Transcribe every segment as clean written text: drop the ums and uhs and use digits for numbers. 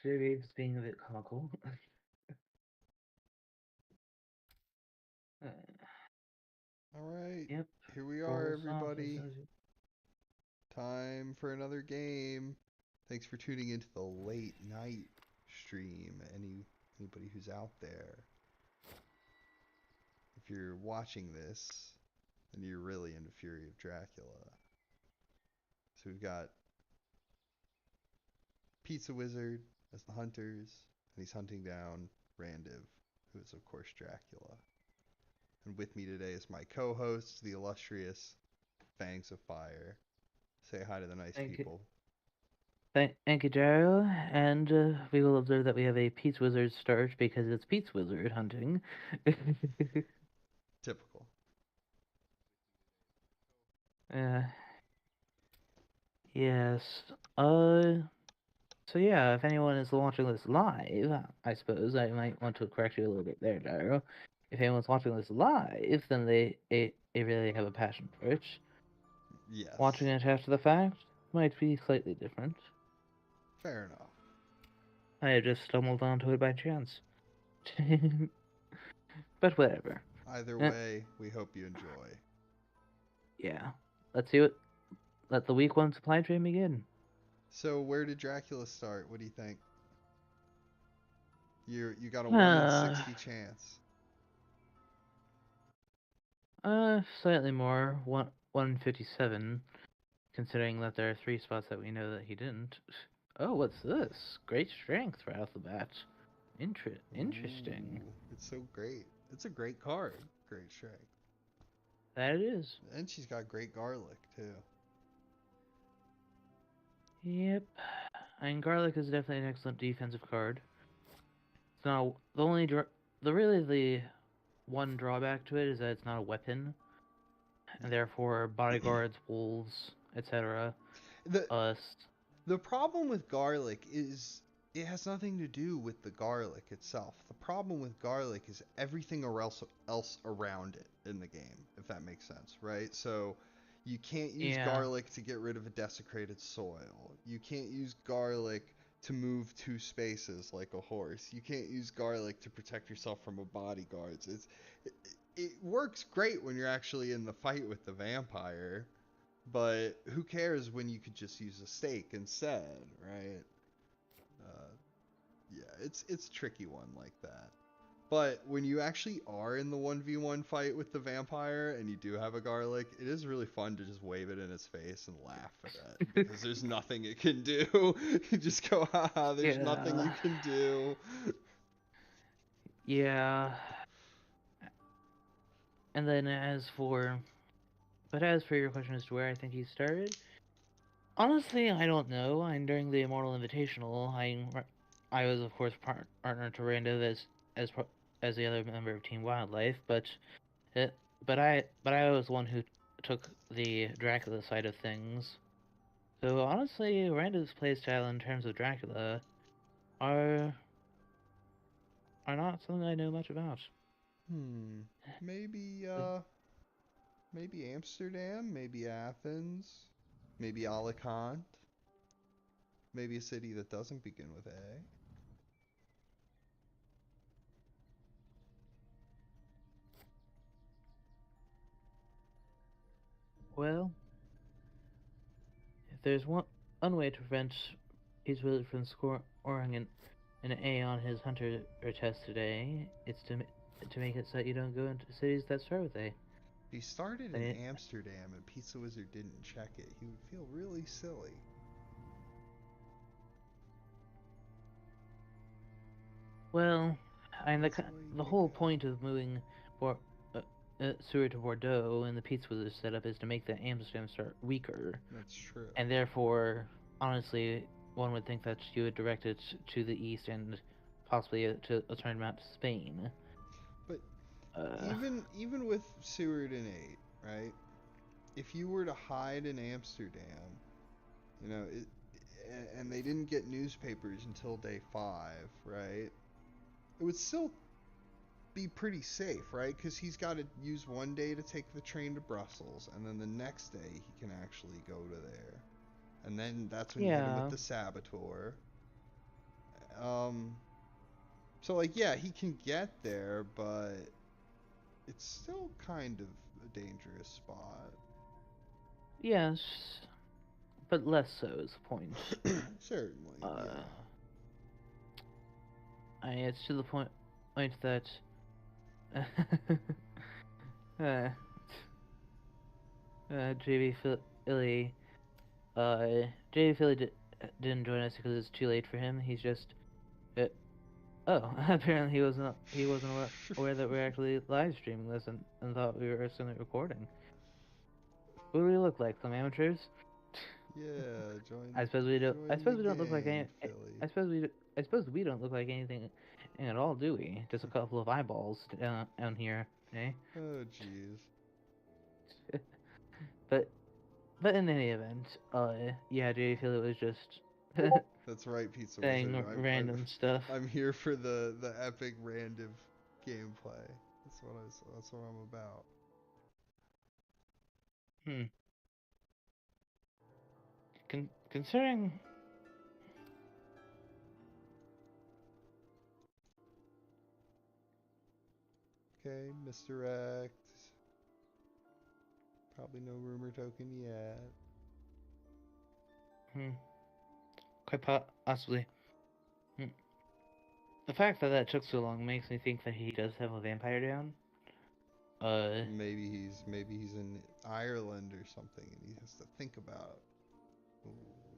Dave's being a bit comical. Uh, All right, yep. here we are, Roll off as everybody. soon as you. Time for another game. Thanks for tuning into the late night stream. Anybody who's out there, if you're watching this, then you're really into Fury of Dracula. So we've got Pizzawizard as the hunters, and he's hunting down Randiv, who is of course Dracula. And with me today is my co-host, the illustrious Fangs of Fire. Say hi to the nice Thank you. people. Thank you, Daryl. And we will observe that we have a Pizzawizard start because it's Pizzawizard hunting. Typical. uh, yes. Uh, so yeah, if anyone is watching this live, I suppose I might want to correct you a little bit there, Daryl. If anyone's watching this live, then they really have a passion for it. Watching Yes. it after the fact might be slightly different. Fair enough. I have just stumbled onto it by chance. But whatever. Either Uh, way, we hope you enjoy. yeah. Let's see what. Let the week one supply train begin. So, where did Dracula start? What do you think? You got a 1 in Uh, 60 chance. Slightly more. 157, considering that there are three spots that we know that he didn't. Oh, what's this? Great strength right off the bat. Interesting. Ooh, it's so great. It's a great card. Great strength. That it is. And she's got great garlic, too. Yep. And garlic is definitely an excellent defensive card. It's not the only the really the one drawback to it is that it's not a weapon, and therefore bodyguards, wolves, etc. The Us. the problem with garlic is it has nothing to do with the garlic itself. The problem with garlic is everything else around it in the game, if that makes sense, right? So you can't use Yeah. garlic to get rid of a desecrated soil. You can't use garlic to move two spaces like a horse. You can't use garlic to protect yourself from a bodyguards. It, it works great when you're actually in the fight with the vampire, but who cares when you could just use a stake instead, right? Uh, yeah, it's a tricky one like that. But when you actually are in the 1v1 fight with the vampire and you do have a garlic, it is really fun to just wave it in his face and laugh at it because there's nothing it can do. You just go, haha, there's nothing Yeah. you can do. Yeah. And then as for your question as to where I think he started, honestly, I don't know. I'm during the Immortal Invitational. I was of course partner to Randiv as as the other member of Team Wildlife, it, but I was the one who took the Dracula side of things. So honestly, Randiv's playstyle in terms of Dracula are are not something I know much about. Hmm. Maybe maybe Amsterdam, maybe Athens, maybe Alicante, maybe a city that doesn't begin with A. Well, if there's one way to prevent Peace Wizard from scoring an A on his hunter test today, it's to make it so that you don't go into cities that start with A. He started in They, Amsterdam and Pizzawizard didn't check it. He would feel really silly. well, I mean Easily the whole taken. point of moving for uh, Sewer to Bordeaux in the Pizza Wizard setup is to make the Amsterdam start weaker, That's true. and therefore, honestly, one would think that you would direct it to the east and possibly to a turnabout to Spain. But Uh, even with Seward and 8, right? If you were to hide in Amsterdam, you know, and they didn't get newspapers until day 5, right? It would still be pretty safe, right? Because he's got to use one day to take the train to Brussels, and then the next day he can actually go to there. And then that's when you hit him with yeah, the Saboteur. So like, yeah, he can get there, but it's still kind of a dangerous spot. Yes, but less so is the point. Certainly, Uh, yeah. it's to the point that uh, JB Philly, JB Philly didn't join us because it's too late for him. He's just, uh, oh, apparently he wasn't aware that we're actually live streaming this and thought we were suddenly recording. What do we look like, some amateurs? Yeah, I suppose we don't. I join the suppose we don't look like gang, any. Philly. I suppose we. I suppose we don't look like anything at all, do we? Just a couple of eyeballs down here, eh? Oh, jeez. But in any event, yeah, Jay Philly was just That's right, Pizza Wizard. saying random stuff. I'm here for the epic Randiv gameplay. That's what I'm about. Hmm. Considering. Okay, misdirect. Probably no rumor token yet. Hmm. Quite possibly. Hmm. The fact that took so long makes me think that he does have a vampire down. Maybe he's in Ireland or something, and he has to think about. Ooh,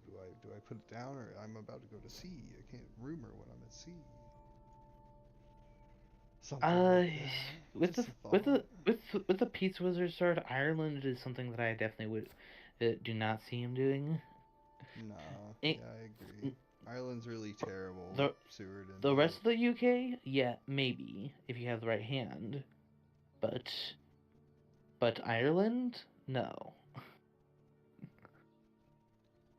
do I put it down, or I'm about to go to sea? I can't rumor when I'm at sea. Something Uh, like that. with Just the a with thought. the with the Pizzawizard start, Ireland is something that I definitely would do not see him doing. Nah, Eh, yeah, I agree. Ireland's really terrible. The Seward and the rest of the UK, yeah, maybe if you have the right hand, but Ireland, no.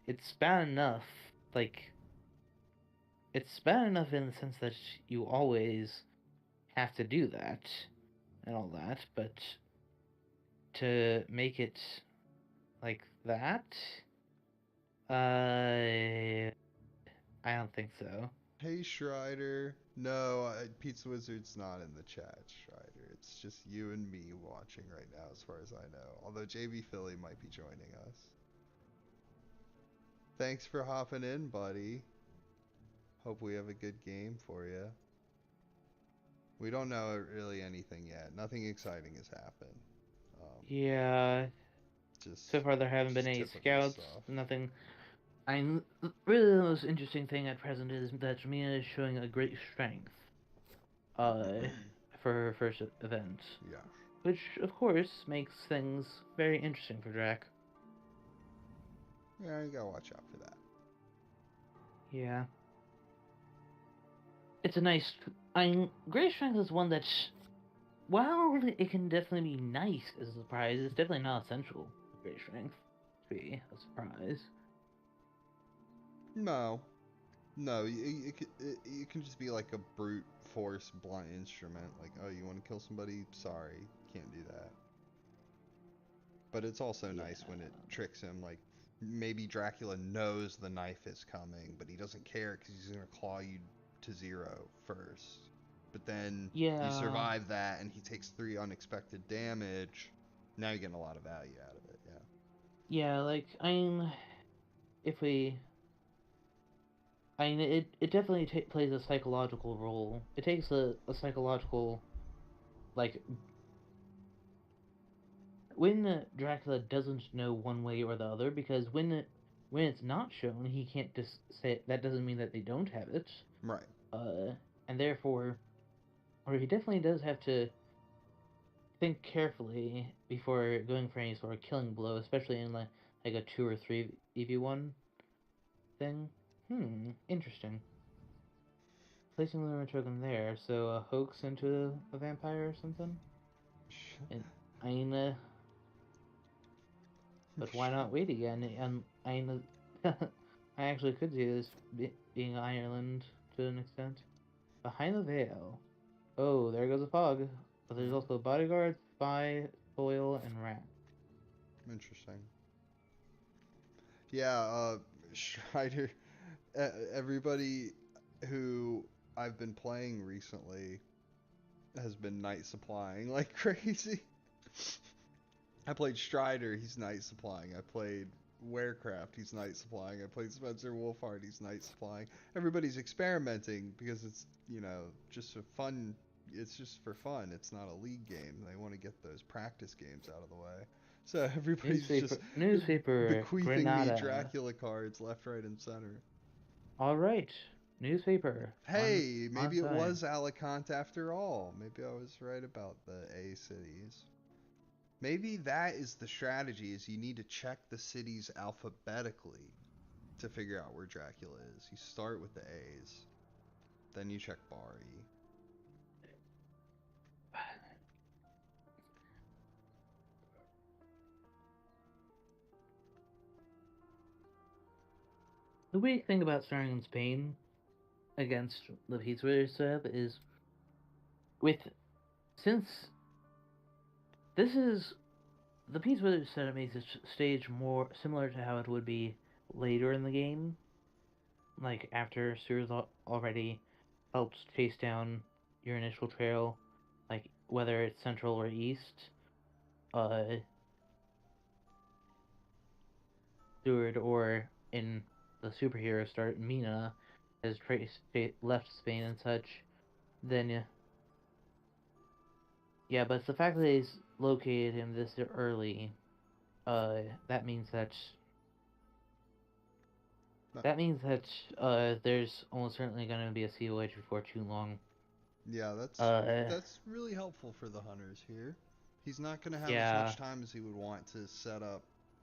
It's bad enough, like it's bad enough in the sense that you always have to do that and all that, but to make it like that, I don't think so. Hey Strider. No, Pizza Wizard's not in the chat, Strider. It's just you and me watching right now, as far as I know. Although JB Philly might be joining us. Thanks for hopping in, buddy. Hope we have a good game for you. We don't know really anything yet. Nothing exciting has happened. Yeah, Just, so far there haven't been just any typical scouts, stuff. nothing. I'm really the most interesting thing at present is that Jamina is showing a great strength, uh, for her first event, Yeah. which of course makes things very interesting for Drac. Yeah, you gotta watch out for that. Yeah, it's a nice. Great strength is one that, while it can definitely be nice as a surprise, it's definitely not essential for great strength to be a surprise. No. No, it can just be like a brute force blunt instrument. Like, oh, you want to kill somebody? Sorry, can't do that. But it's also Yeah. nice when it tricks him. Like, maybe Dracula knows the knife is coming, but he doesn't care because he's gonna claw you to zero first. But then you Yeah. survive that, and he takes 3 unexpected damage. Now you're getting a lot of value out of it. Yeah. Yeah, like if we, it definitely plays a psychological role. It takes a psychological, like, when Dracula doesn't know one way or the other, because when it's not shown, he can't just say it. That doesn't mean that they don't have it. Right. Uh, and therefore, or he definitely does have to think carefully before going for any sort of killing blow, especially in like a 2 or 3 EV1 thing. Interesting. Placing the rumor token there, so a hoax into a vampire or something? And I mean, but why not wait again? And I mean, I actually could see this being Ireland to an extent. Behind the veil. Oh, there goes a fog. But there's also bodyguard, spy, foil, and rat. Interesting. Yeah, Strider, everybody, who I've been playing recently, has been night supplying like crazy. I played Strider, he's night supplying. I played Warecraft, he's night supplying. I played Spencer Wolfhard, he's night supplying. Everybody's experimenting because it's, just a fun. It's just for fun. It's not a league game. They want to get those practice games out of the way. So everybody's just Newspaper, bequeathing me Granada. Dracula cards left, right, and center. All right, newspaper Hey, on maybe it time. was Alicante after all. Maybe I was right about the A cities. Maybe that is the strategy, is you need to check the cities alphabetically to figure out where Dracula is. You start with the A's, then you check Bari. The weird thing about starting in Spain against the Pizzawizard setup is with since this is the Pizzawizard setup makes this stage more similar to how it would be later in the game, like after Sears already helped chase down your initial trail, like whether it's central or east. Uh, Stewart or in the superhero start, Mina has left Spain and such. Then yeah, but it's the fact that he's located him this early. Uh, that means that No, that means that there's almost certainly going to be a COH before too long. yeah, that's Uh, that's really helpful for the hunters here. He's not going to have as yeah, much time as he would want to set up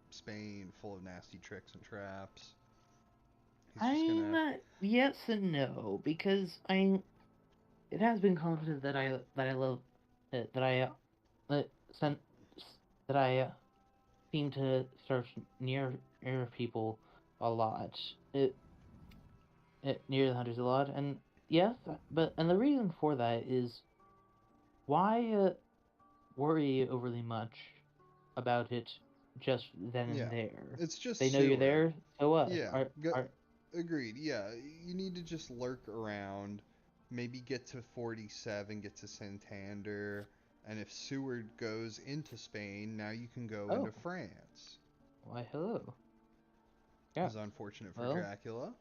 Spain full of nasty tricks and traps. He's just going to have. yes and no because it has been commented that I love that I that sent that I seem to search near people a lot. It near the hunters a lot, and yes, but and the reason for that is why worry overly much about it just then and Yeah, there. it's They just know you're Seward. there, so what? Yeah, Are agreed. Yeah, you need to just lurk around, maybe get to 47, get to Santander, and if Seward goes into Spain, now you can go oh into France. why hello yeah Is unfortunate for well Dracula.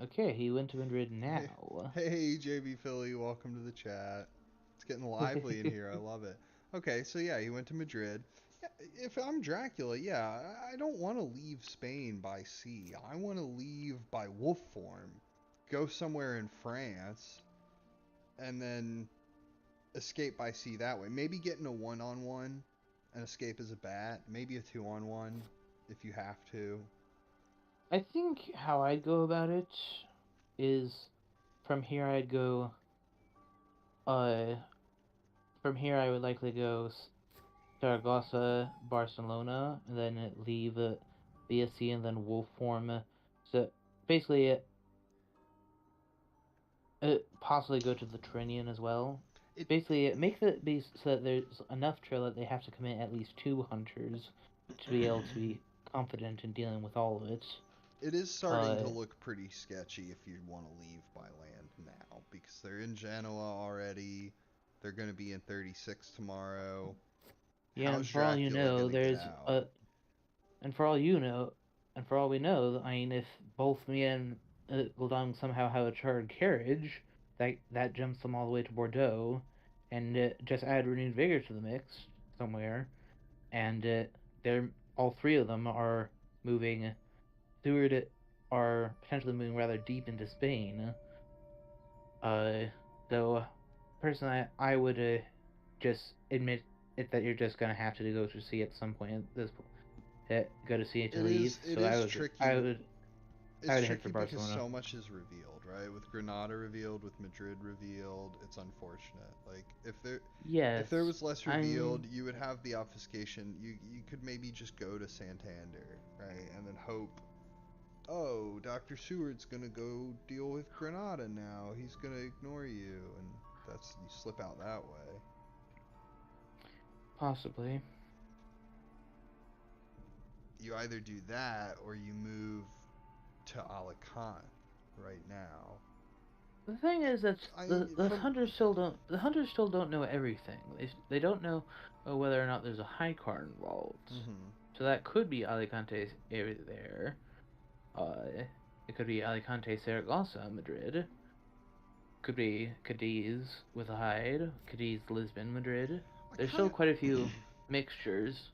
okay he went to Madrid Hey, now. hey, JB Philly, welcome to the chat. It's getting lively in here. I love it. Okay, so yeah, he went to Madrid. Yeah, if I'm Dracula, yeah, I don't want to leave Spain by sea. I want to leave by wolf form, go somewhere in France, and then escape by sea that way. Maybe get in a one-on-one and escape as a bat. Maybe a two-on-one if you have to. I think how I'd go about it is from here I'd go uh from here I would likely go Zaragoza, Barcelona, and then leave BSC and then Wolf form. So basically, possibly go to the Trinian as well. It Basically, make it be so that there's enough trail that they have to commit at least 2 hunters to be able to be confident in dealing with all of it. It is starting to Uh, look pretty sketchy if you want to leave by land now because they're in Genoa already. They're going to be in 36 tomorrow. yeah, How's and for all you Dracula going know, to get out? and for all you know, and for all we know, I mean, if both me and Gul'dam somehow have a chartered carriage, that jumps them all the way to Bordeaux, and just add renewed vigor to the mix somewhere, and they're all three of them are moving. Stewart are potentially moving rather deep into Spain. Uh, so personally, I would just admit it that you're just gonna have to go to sea at some point at this go to see to It leave. is it So is tricky. I It's would head for tricky because Barcelona. so much is revealed, right? With Granada revealed, with Madrid revealed, it's unfortunate. Like Yes, if there was less I'm. revealed, you would have the obfuscation. You could maybe just go to Santander, right? And then hope, oh, Dr. Seward's gonna go deal with Granada now. He's gonna ignore you, and that's you slip out that way. Possibly. You either do that or you move to Alicante. right now. The thing is that I from the hunters still don't know everything. They don't know whether or not there's a high card involved. mhm. So that could be Alicante's area there. It could be Alicante, Saragossa, Madrid. Could be Cadiz with a hide. Cadiz, Lisbon, Madrid. I There's kind still of quite a few mixtures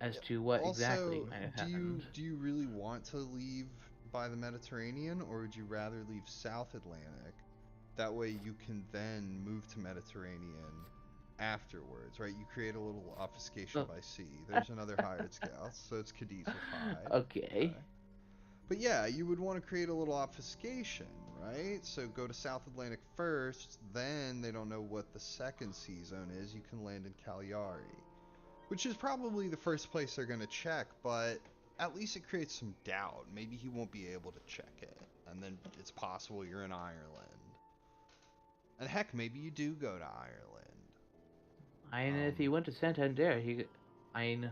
as Yeah. to what exactly Also, might have do you happened. do you really want to leave by the Mediterranean, or would you rather leave South Atlantic? That way you can then move to Mediterranean afterwards, right? You create a little obfuscation Oh. by sea. There's another hired scout, so it's Cadiz with hide. Okay. Okay. But yeah, you would want to create a little obfuscation, right? So go to South Atlantic first, then they don't know what the second sea zone is. You can land in Cagliari, which is probably the first place they're going to check, but at least it creates some doubt. Maybe he won't be able to check it, and then it's possible you're in Ireland. And heck, maybe you do go to Ireland. And if he went to Santander, I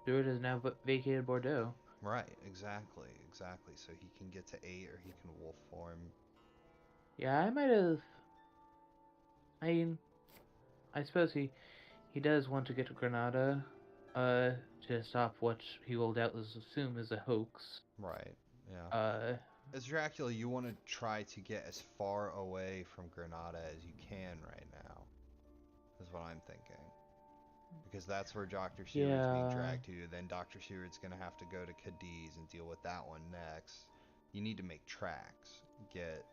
Stewart has now vacated Bordeaux. Right, exactly, exactly. So he can get to 8 or he can wolf form. Yeah, I might have. I I suppose he does want to get to Granada, uh, to stop what he will doubtless assume is a hoax. Right, yeah. Uh, As Dracula, you want to try to get as far away from Granada as you can right now, is what I'm thinking. Because that's where Dr. Seward's being yeah, dragged to. Then Dr. Seward's going to have to go to Cadiz and deal with that one next. You need to make tracks. Get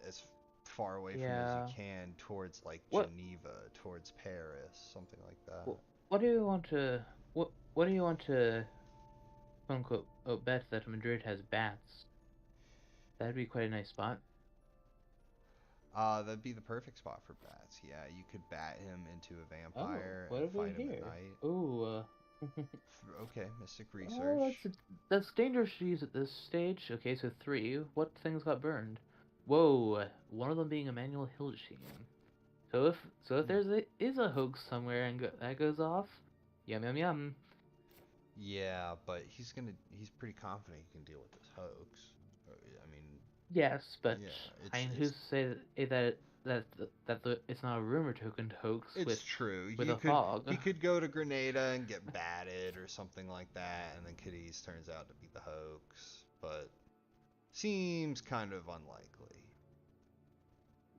as far away from it as you yeah. can towards, like, What Geneva, towards Paris, something like that. what do you want to what do you want to quote unquote bet that Madrid has bats? That'd be quite a nice spot. That'd be the perfect spot for bats. Yeah, you could bat him into a Oh, vampire what and have we fight him at here? night. Oh, Okay, Mystic oh, Research. that's dangerous to use at this stage. Okay, so three. What things got burned? Whoa, one of them being Emmanuel Hildesheen. So if is a hoax somewhere and that goes off, yum yum yum. Yeah, but he's pretty confident he can deal with this hoax. I mean, Yes, but yeah, I mean, it's who's to say that it's not a rumor token hoax it's true. with a fog? He could go to Grenada and get batted or something like that, and then Cadiz turns out to be the hoax, but seems kind of unlikely.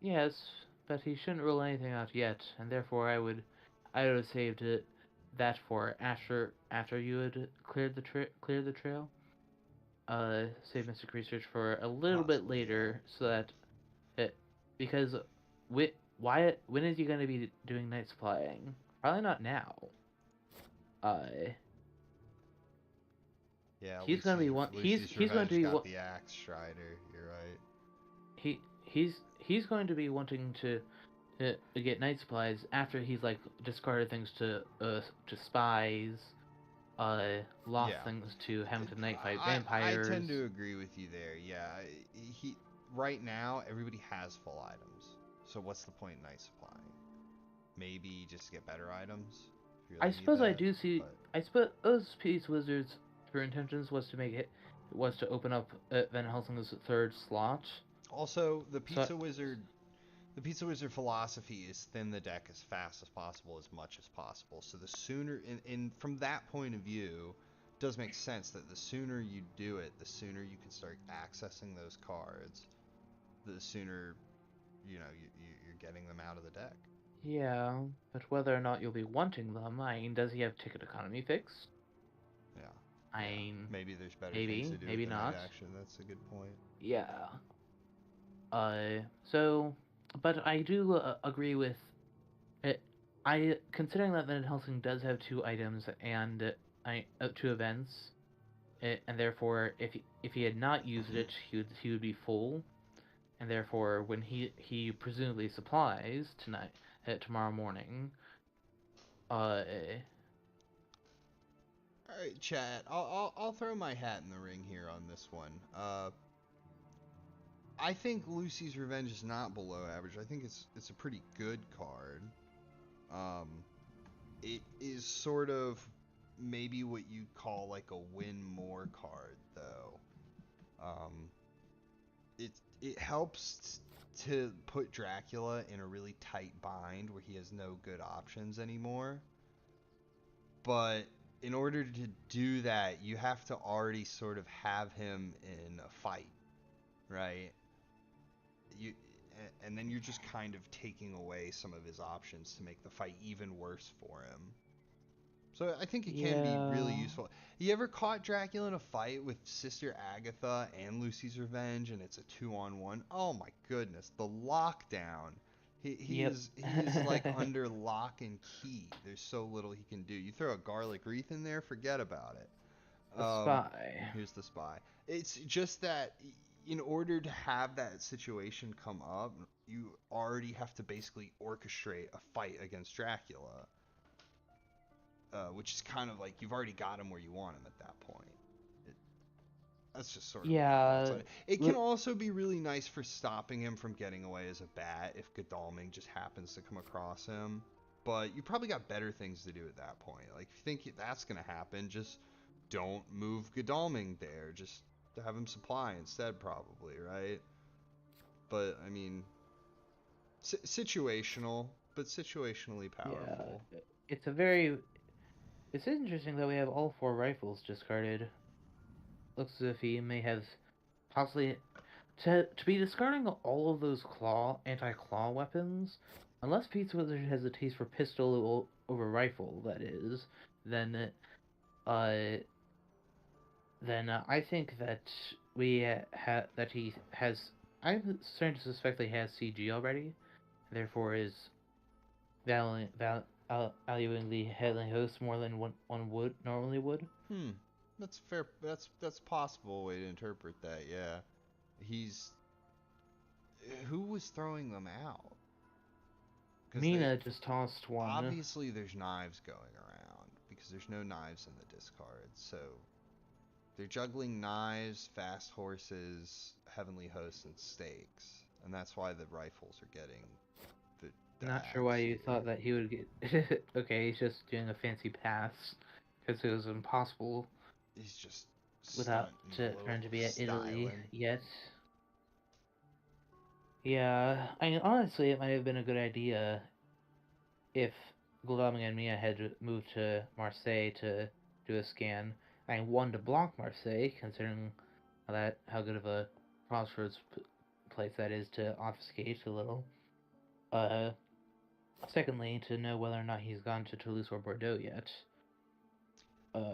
Yes, but he shouldn't rule anything out yet, and therefore I would have saved that for after you had cleared the trail. Save Mystic Research for a little bit Possibly, later, so yeah. that it because when is he going to be doing night supplying? Probably not now. Uh, Yeah, he's going to be one. Lucy's He's going to Revenge be got one. the Axe Strider. You're right. He's going to be wanting to get night supplies after he's like discarded things to spies, lost Yeah, things to having to night fight I vampires. tend to agree with you there. Yeah, he right now everybody has full items. So what's the point in night supplying? Maybe just get better items if you I really need suppose I that. do see. But I suppose Peace Wizard's true intentions was to open up Van Helsing's third slot. also So the Pizza Wizard philosophy is thin the deck as fast as possible, as much as possible. So the sooner, in from that point of view, it does make sense that the sooner you do it, the sooner you can start accessing those cards, the sooner you're getting them out of the deck. yeah, but whether or not you'll be wanting them, I mean, does he have ticket economy fix? Yeah, I yeah. mean, Maybe there's better things to maybe, do with maybe the night not. action. That's a good point. Yeah. So, but I do agree with it. Considering that Van Helsing does have two items and two events, and therefore, if he had not used it, he would be full, and therefore, when he presumably supplies tonight, tomorrow morning, uh, All right, chat. I'll throw my hat in the ring here on this one. I think Lucy's Revenge is not below average. I think it's a pretty good card. Um, it is sort of maybe what you'd call like a win more card though. Um, it helps to put Dracula in a really tight bind where he has no good options anymore. But in order to do that, you have to already sort of have him in a fight, right? You and then you're just kind of taking away some of his options to make the fight even worse for him. So I think it can be really Yeah. useful. You ever caught Dracula in a fight with Sister Agatha and Lucy's Revenge, and it's a 2-on-1? Oh my goodness, the lockdown. Yep. He is like under lock and key. There's so little he can do. You throw a garlic wreath in there, forget about it. The spy. Here's the spy. It's just that in order to have that situation come up, you already have to basically orchestrate a fight against Dracula. Which is kind of like you've already got him where you want him at that point. It, that's just sort of my thoughts Yeah. on it. It can also be really nice for stopping him from getting away as a bat if Godalming just happens to come across him. But you probably got better things to do at that point. Like if you think that's gonna happen, just don't move Godalming there. Just to have him supply instead, probably, right? But I mean, situational, but situationally Yeah. powerful. It's a very. It's interesting that we have all 4 rifles discarded. Looks as if he may have possibly to be discarding all of those anti-claw weapons, unless Pizzawizard has a taste for pistol over rifle, that is, then uh I think that he has. I'm starting to suspect that he has CG already, therefore is valuing the headline host more than one would normally would. Hmm. That's fair. That's possible way to interpret that. Yeah. He's who was throwing them out? Because they Mina just tossed one. obviously there's knives going around because there's no knives in the discard. So they're juggling knives, fast horses, heavenly hosts, and stakes, and that's why the rifles are getting the Not sure why axe you thought here. that he would get. Okay, he's just doing a fancy pass because it was impossible He's just without stunting a to little, turn to be at Italy styling. yet. Yeah, I mean, honestly, it might have been a good idea if Guillaume and Mia had moved to Marseille to do a scan. I mean, one to block Marseille, considering how good of a crossroads place that is to obfuscate a little. Uh, Secondly, to know whether or not he's gone to Toulouse or Bordeaux yet.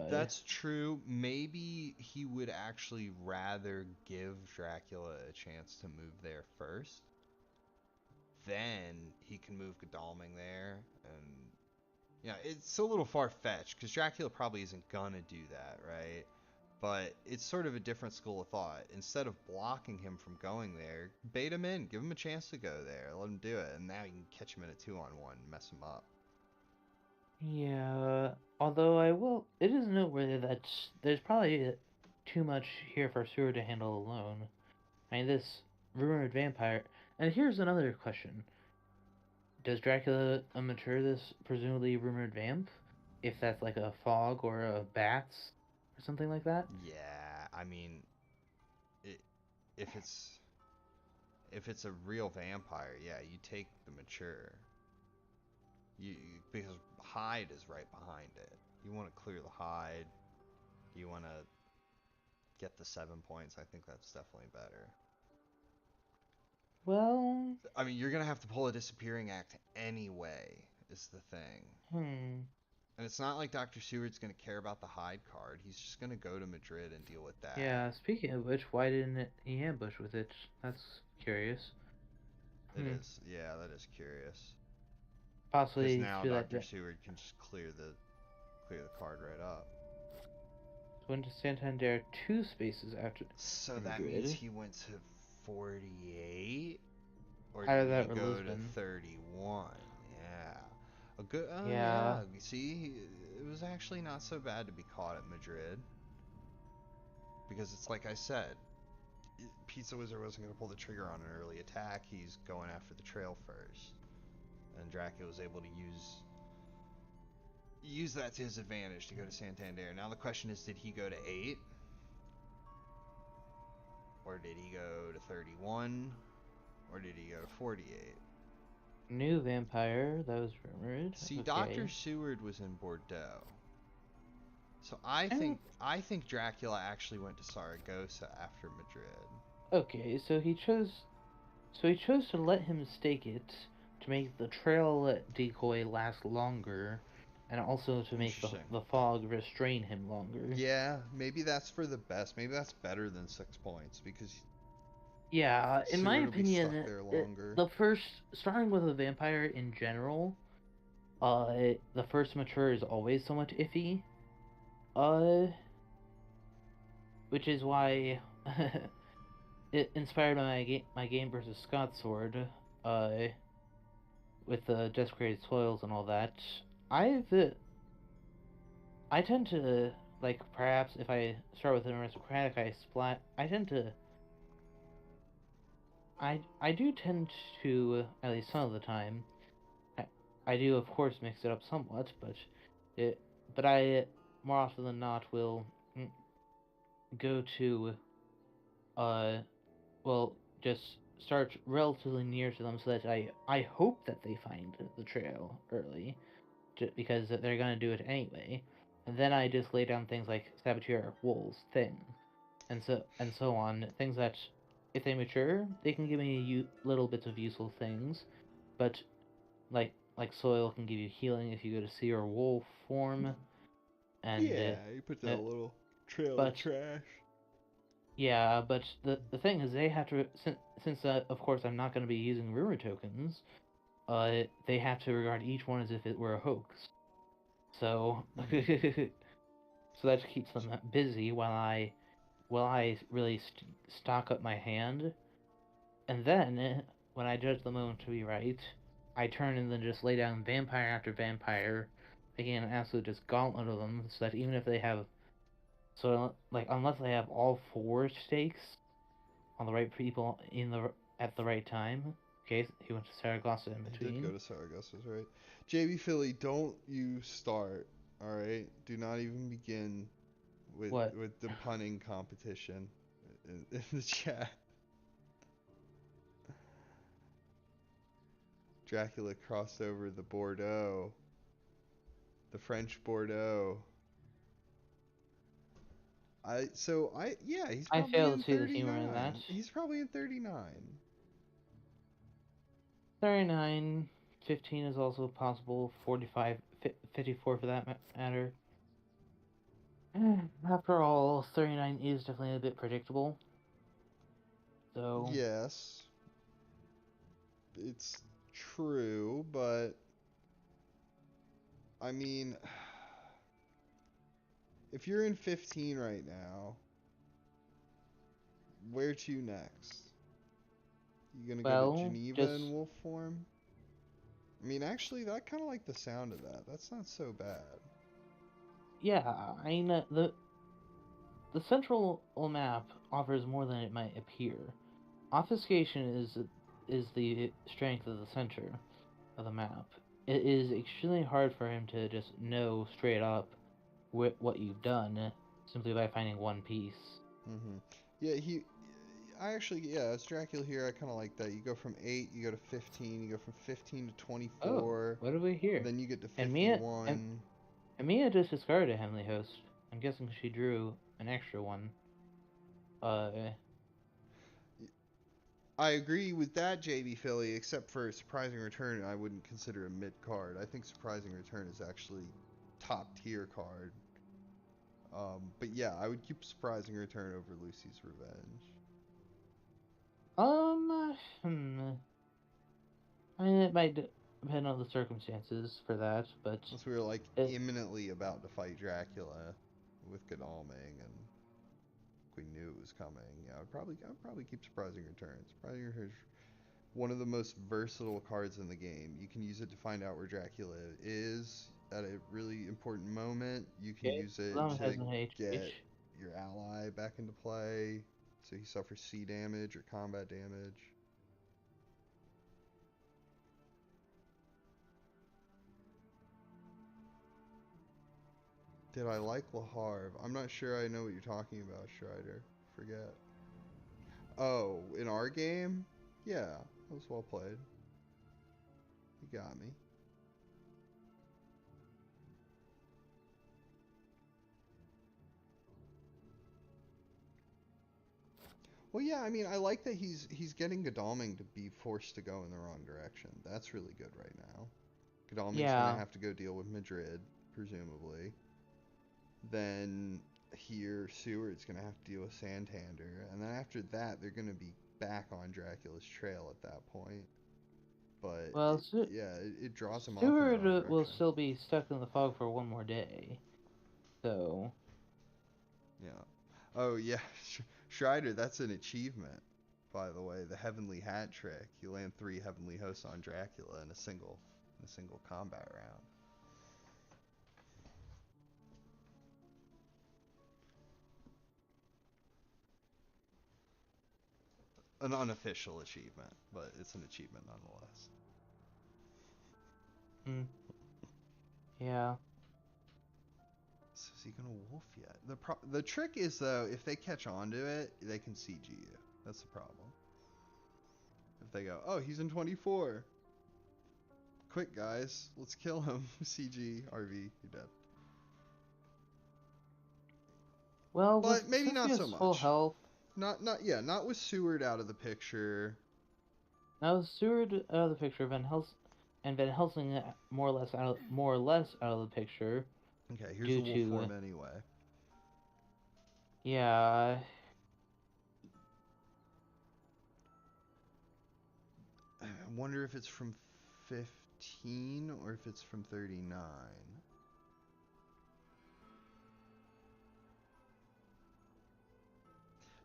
That's true. Maybe he would actually rather give Dracula a chance to move there first. Then he can move Godalming there. And yeah, it's a little far fetched because Dracula probably isn't gonna do that, right? But it's sort of a different school of thought. Instead of blocking him from going there, bait him in, give him a chance to go there, let him do it, and now you can catch him in a 2-on-1 and mess him up. Yeah, although it is noteworthy that there's probably too much here for Sewer to handle alone. I mean, this rumored vampire. And here's another question: does Dracula mature this presumably rumored vamp? If that's like a fog or a bats or something like that? Yeah, I mean, it, if it's a real vampire, yeah, you take the mature. You because hide is right behind it. You want to clear the hide. You want to get the 7 points. I think that's definitely better. Well, I mean, you're gonna have to pull a disappearing act anyway. Is the thing. hmm. And it's not like Dr. Seward's gonna care about the hide card. He's just gonna go to Madrid and deal with that. Yeah, speaking of which, why didn't he ambush with it? That's curious. It Hmm. is, yeah, that is curious. Because Possibly now through that. Dr. Seward can just clear the card right up. Went to Santander 2 spaces after So that means Madrid. he went to 48, or How did did he that go to Lisbon? 31? Yeah, a good. Oh Yeah. yeah. You see, it was actually not so bad to be caught at Madrid because it's like I said, Pizzawizard wasn't going to pull the trigger on an early attack. He's going after the trail first, and Dracula was able to use that to his advantage to go to Santander. Now the question is, did he go to 8? Or did he go to 31? Or did he go to 48? New vampire, that was rumored. See, Dr. Okay. Seward was in Bordeaux. So I I don't... think Dracula actually went to Saragossa after Madrid. Okay, so he chose... So he chose to let him stake it to make the trail decoy last longer, and also to make Interesting. the fog restrain him longer. Yeah, maybe that's for the best. Maybe that's better than 6 points because Yeah, in my Seward will be stuck opinion, there longer. the first... Starting with a vampire in general, the first mature is always somewhat iffy. Uh, which is why it inspired my game versus Scott sword, uh, with the desecrated soils and all that. I've I tend to like perhaps if I start with an aristocratic, I tend to I do tend to at least some of the time. I, I do of course mix it up somewhat, it but I more often than not will go to uh well, just start relatively near to them so that I hope that they find the trail early, because they're gonna do it anyway. And then I just lay down things like saboteur, wolves, thing, and so on. Things that, if they mature, they can give me little bits of useful things, but like soil can give you healing if you go to sea or wolf form, and Yeah, you put that little trail of but trash. yeah, but the thing is, they have to since of course I'm not going to be using rumor tokens. They have to regard each one as if it were a hoax. So, Mm-hmm. so that keeps them busy while I really stock up my hand. And then when I judge the moment to be right, I turn and then just lay down vampire after vampire, making an absolute just gauntlet of them, so that even if they have like unless they have all four stakes on the right people at the right time. Okay, he went to Saragossa in He did go between. to Saragossa's, right? JB Philly, don't you start. All right, do not even begin What? with the punning competition in the chat. Dracula crossed over the Bordeaux, the French Bordeaux. Yeah, he's I probably fail in to see the humor in that. 39. He's probably in 39. 39, 15 is also possible. 45, 54 for that matter. After all, 39 is definitely a bit predictable. So, Yes, it's true, but I mean, if you're in 15 right now, where to next? You gonna go to well, Geneva in just wolf form? I mean, actually, I kind of like the sound of that. That's not so bad. yeah. I mean, the central map offers more than it might appear. Obfuscation is the strength of the center of the map. It is extremely hard for him to just know straight up what you've done simply by finding one piece. Mm-hmm. Yeah, I actually, yeah, as Dracula here, I kind of like that. You go from 8, you go to 15, you go from 15 to Oh, 24, what do we hear? then you get to And Mia and, 51. and Mia just discarded a Heavenly Host. I'm guessing she drew an extra one. Uh, I agree with that, JB Philly, except for Surprising Return, I wouldn't consider a mid card. I think Surprising Return is actually top tier card. But yeah, I would keep Surprising Return over Lucy's Revenge. hmm. I mean, it might depend on the circumstances for that, but Unless we were like it, imminently about to fight Dracula with Godalming and we knew it was coming, yeah, I'd probably keep Surprising Return. Surprising Return is one of the most versatile cards in the game. You can use it to find out where Dracula is at a really important moment. You can okay, use it Llama has to an get HH. your ally back into play, so he suffers C damage or combat damage. Did I like Laharv? I'm not sure I know what you're talking about, Strider. Forget. Oh, in our game? Yeah, that was well played. You got me. Well, yeah, I mean, I like that he's getting Godalming to be forced to go in the wrong direction. That's really good right now. Godalming's gonna Yeah. have to go deal with Madrid, presumably. Then here, Seward's gonna have to deal with Santander, and then after that, they're gonna be back on Dracula's trail at that point. But Well, yeah, it draws him off in the Stewart wrong will direction. still be stuck in the fog for one more day. So. Yeah. Oh yeah, Schreider, that's an achievement, by the way. The Heavenly Hat trick. You land 3 Heavenly Hosts on Dracula in a single combat round. An unofficial achievement, but it's an achievement nonetheless. Mm, yeah. So is he gonna wolf yet? The trick is though, if they catch on to it, they can CG you. That's the problem. If they go, oh, he's in 24. Quick guys, let's kill him. CG, RV, you're dead. Well, But maybe since he not so has full much. health, Not with Seward out of the picture. now Stewart out of the picture, Van Helsing more or less out of the picture Okay, here's due the wolf to form anyway. yeah. I wonder if it's from 15 or if it's from 39.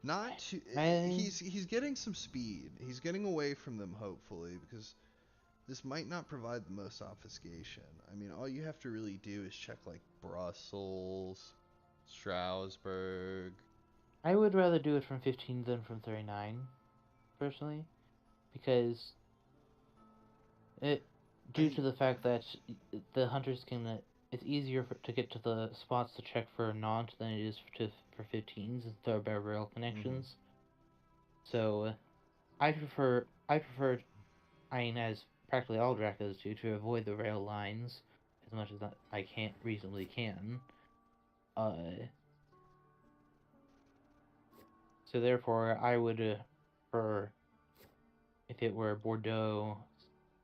Not too. I He's getting some speed. He's getting away from them, hopefully, because this might not provide the most obfuscation. I mean, all you have to really do is check like Brussels, Strasbourg. I would rather do it from 15 than from 39, personally, because it due I to the fact that the hunters can. It's easier to get to the spots to check for a nonce than it is for 15s and thoroughbred rail mhm. connections. So I prefer I mean, as practically all Draculas do, to avoid the rail lines as much as I can't reasonably can. Uh, so therefore, I would prefer if it were Bordeaux,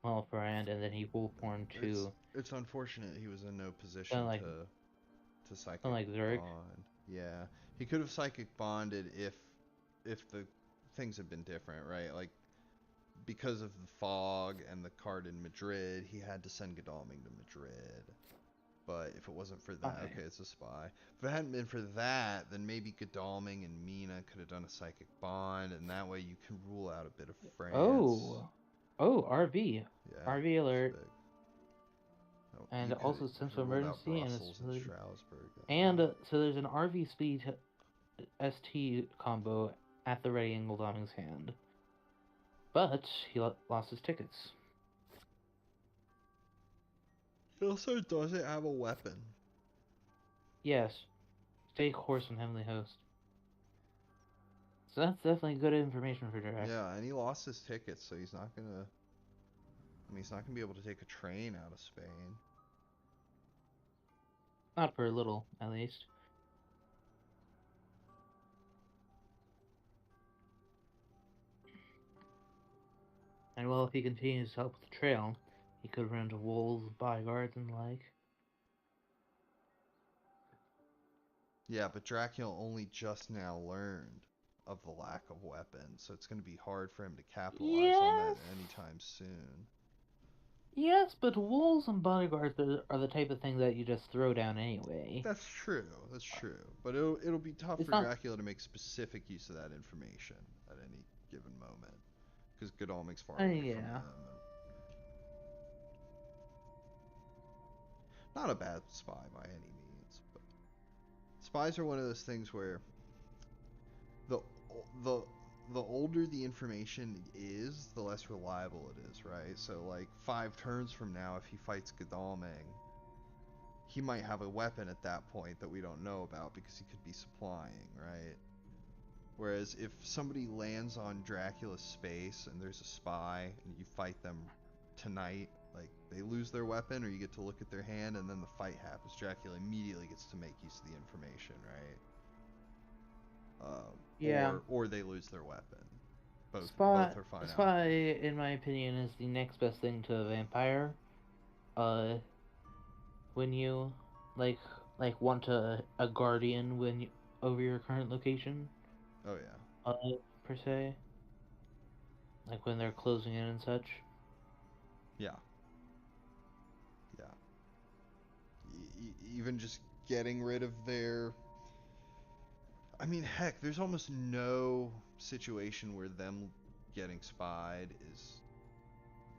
Malferrand, and then he Wolfhorn to It's unfortunate he was in no something position like to psychic something like Zurich. bond. Yeah, he could have psychic bonded if the things had been different, right? Like because of the fog and the card in Madrid, he had to send Godalming to Madrid. But if it wasn't for that, Spy. okay, it's a spy. If it hadn't been for that, then maybe Godalming and Mina could have done a psychic bond, and that way you can rule out a bit of France. Oh, oh, RV, Yeah, RV it's alert, big. Oh, and also sense of ruled out emergency, and Brussels and Strasbourg that and way. so there's an RV speed ST combo at the ready in Godalming's hand. But he lost his tickets. He also doesn't have a weapon. Yes, stay course from Heavenly Host. So that's definitely good information for Drac. Yeah, and he lost his tickets, so he's not gonna. I mean, he's not gonna be able to take a train out of Spain. Not for a little, at least. And well, if he continues to help with the trail, he could run into wolves, bodyguards, and the like. Yeah, but Dracula only just now learned of the lack of weapons, so it's gonna be hard for him to capitalize on that Yes! anytime soon. Yes, but wolves and bodyguards are the type of thing that you just throw down anyway. That's true. That's true. But it'll be tough It's for not. Dracula to make specific use of that information at any given moment, because Godalming's far away from Yeah. him. Not a bad spy by any means, but spies are one of those things where the the the older the information is, the less reliable it is, right? So like 5 turns from now, if he fights Godalming, he might have a weapon at that point that we don't know about because he could be supplying, right? Whereas if somebody lands on Dracula's space and there's a spy and you fight them tonight, like they lose their weapon or you get to look at their hand and then the fight happens. Dracula immediately gets to make use of the information, right? Yeah. Or they lose their weapon. Spy, Both are fine spy, outcomes. in my opinion, is the next best thing to a vampire. Uh, when you like want a guardian over your current location, Oh yeah. uh, per se, like when they're closing in and such. Yeah. Yeah. Even just getting rid of their. I mean, heck, there's almost no situation where them getting spied is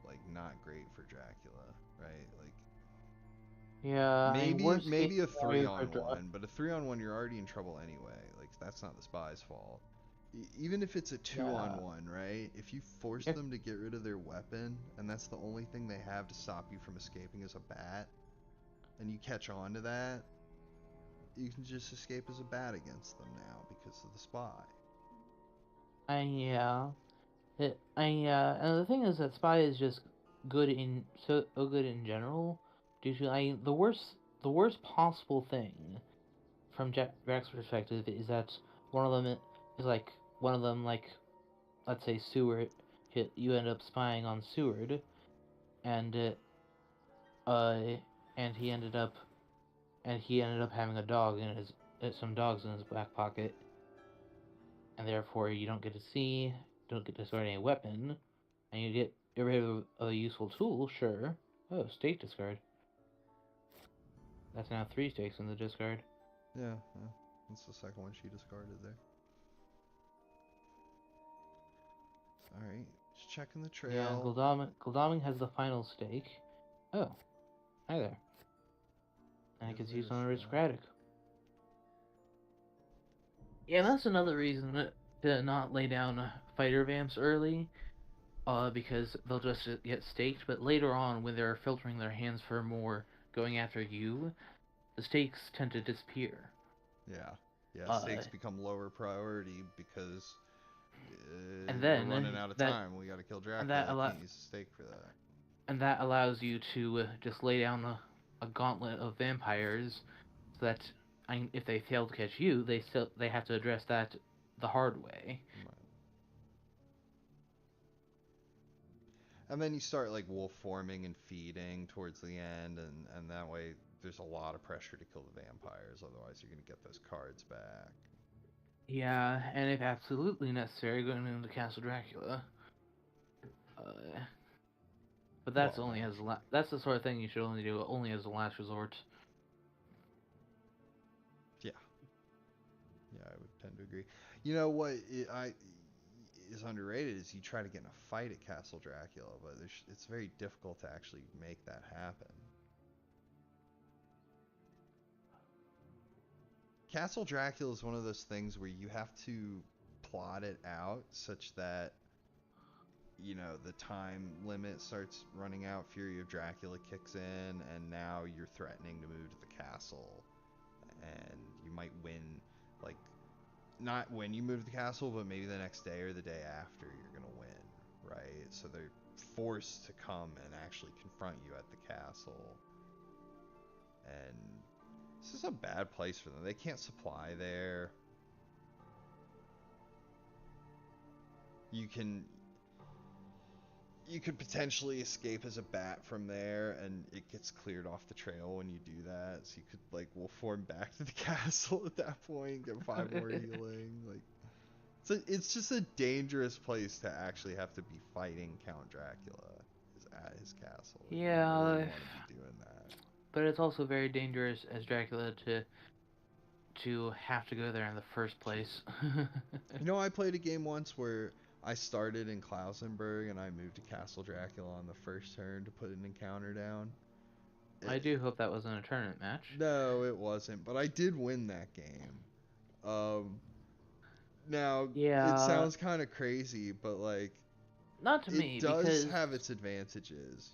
like not great for Dracula, right? Like Yeah, I mean, worst case maybe a three scenario for on one, but a 3-on-1 you're already in trouble anyway. Like that's not the spy's fault. Even if it's a two yeah, on one, right? If you force if, them to get rid of their weapon and that's the only thing they have to stop you from escaping as a bat, and you catch on to that, you can just escape as a bat against them now because of the spy. yeah, and the thing is that spy is just good in general, due to the worst possible thing from Jack's perspective is that one of them is like one of them like let's say Seward, you end up spying on Seward, and uh, and he ended up having a dog in his some dogs in his back pocket, and therefore you don't get to start any weapon, and you get rid of a useful tool, sure. Oh, stake discard. That's now 3 stakes in the discard. Yeah, yeah. That's the second one she discarded there. Alright, just checking the Yeah, trail. Gul'daming has the final stake. Oh, hi there. And I Is can see there a some step? aristocratic. Yeah, that's another reason to not lay down fighter vamps early, because they'll just get staked. But later on, when they're filtering their hands for more going after you, the stakes tend to disappear. Yeah. Yeah, Uh, stakes become lower priority because and we're then running out of that time. We gotta kill and Dracula. that I allow can't use a stake for that. and that allows you to just lay down a gauntlet of vampires, so that if they fail to catch you, they have to address that the hard way. Right. And then you start like wolf forming and feeding towards the end, and that way there's a lot of pressure to kill the vampires. Otherwise, you're gonna get those cards back. Yeah, and if absolutely necessary, going into Castle Dracula. Uh, but that's Well, only naturally. that's the sort of thing you should only do only as a last resort. Yeah. Yeah, I would tend to agree. You know what is underrated is you try to get in a fight at Castle Dracula, but it's very difficult to actually make that happen. Castle Dracula is one of those things where you have to plot it out such that the time limit starts running out, Fury of Dracula kicks in, and now you're threatening to move to the castle, and you might win, like, not when you move to the castle, but maybe the next day or the day after you're gonna win, right? So they're forced to come and actually confront you at the castle, and this is a bad place for them. They can't supply there. You can you could potentially escape as a bat from there, and it gets cleared off the trail when you do that. So you could like wolf form back to the castle at that point, get 5 more healing. Like, so it's just a dangerous place to actually have to be fighting Count Dracula is at his castle. You don't really Yeah, want to be doing that. but it's also very dangerous as Dracula to have to go there in the first place. I played a game once where I started in Klausenberg and I moved to Castle Dracula on the first turn to put an encounter down. I It, do hope that wasn't a tournament match. no, it wasn't, but I did win that game. Um, Now it Yeah, sounds kind of crazy, but like not to it me does because have its advantages.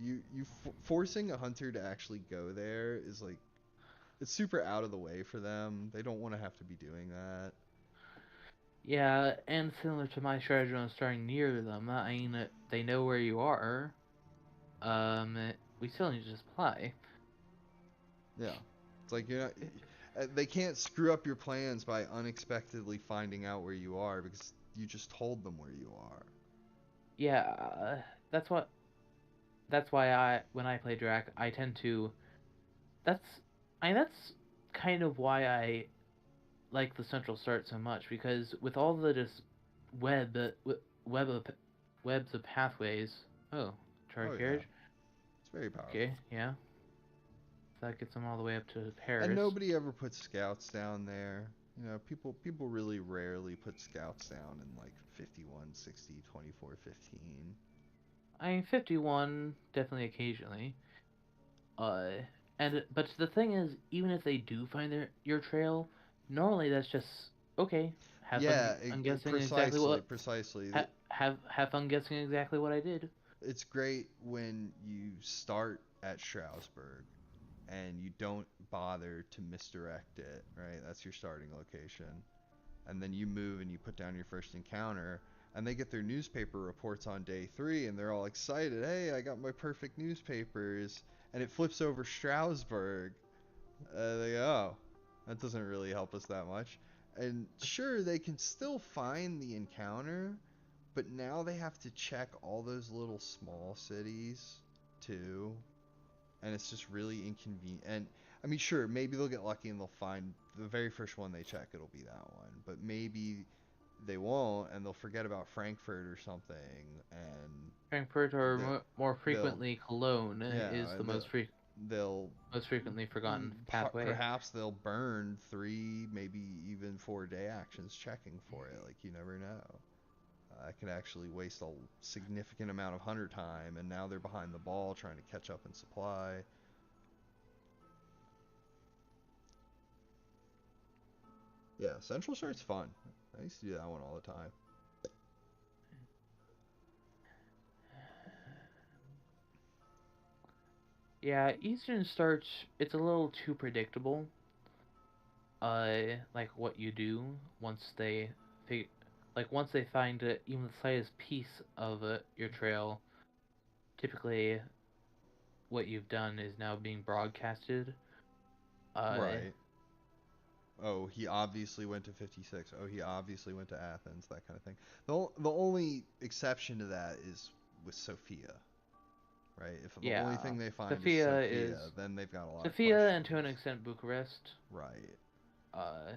Forcing a hunter to actually go there is like it's super out of the way for them. They don't want to have to be doing that. Yeah, and similar to my strategy on starting near them, I mean, they know where you are. We still need to just apply. Yeah. It's like you're not. They can't screw up your plans by unexpectedly finding out where you are because you just told them where you are. Yeah, that's what. That's why when I play Drac, I tend to. That's, I mean, that's kind of why I like the central start so much because with all the just web, web of webs of pathways. Oh, Oh charge yeah, carriage. it's very powerful. Okay, yeah, that gets them all the way up to And Paris. nobody ever puts scouts down there. You know, people really rarely put scouts down in like 51, 60, 24, 15. I mean, 51 definitely occasionally. Uh, and but the thing is, even if they do find your trail, normally that's just okay. Have fun. Yeah, I'm guessing exactly precisely, what. precisely. Have fun guessing exactly what I did. It's great when you start at Stroudsburg and you don't bother to misdirect it, right? That's your starting location. And then you move and you put down your first encounter, and they get their newspaper reports on day 3 and they're all excited. Hey, I got my perfect newspapers. And it flips over Stroudsburg. They go, oh, that doesn't really help us that much. And sure, they can still find the encounter, but now they have to check all those little small cities too, and it's just really inconvenient. And I mean, sure, maybe they'll get lucky and they'll find the very first one they check. It'll be that one, but maybe they won't, and they'll forget about Frankfurt or something, and Frankfurt or they'll, more they'll frequently Cologne is yeah, the and they'll most frequently forgotten pathway. perhaps they'll burn 3, maybe even 4 day actions checking for it. Like you never know. I could actually waste a significant amount of hunter time, and now they're behind the ball trying to catch up in supply. Yeah, Central Start's fun. I used to do that one all the time. Yeah, Eastern starts. It's a little too predictable. Like what you do once they fig- once they find even the slightest piece of your trail. Typically, what you've done is now being broadcasted. Uh, Right. Oh, he obviously went to 56. Oh, he obviously went to Athens, that kind of thing. The only exception to that is with Sophia, right? If the only yeah, thing they find is Sofia is Sophia, then they've got a lot of Sofia, and to an questions. extent Bucharest. Right. Uh,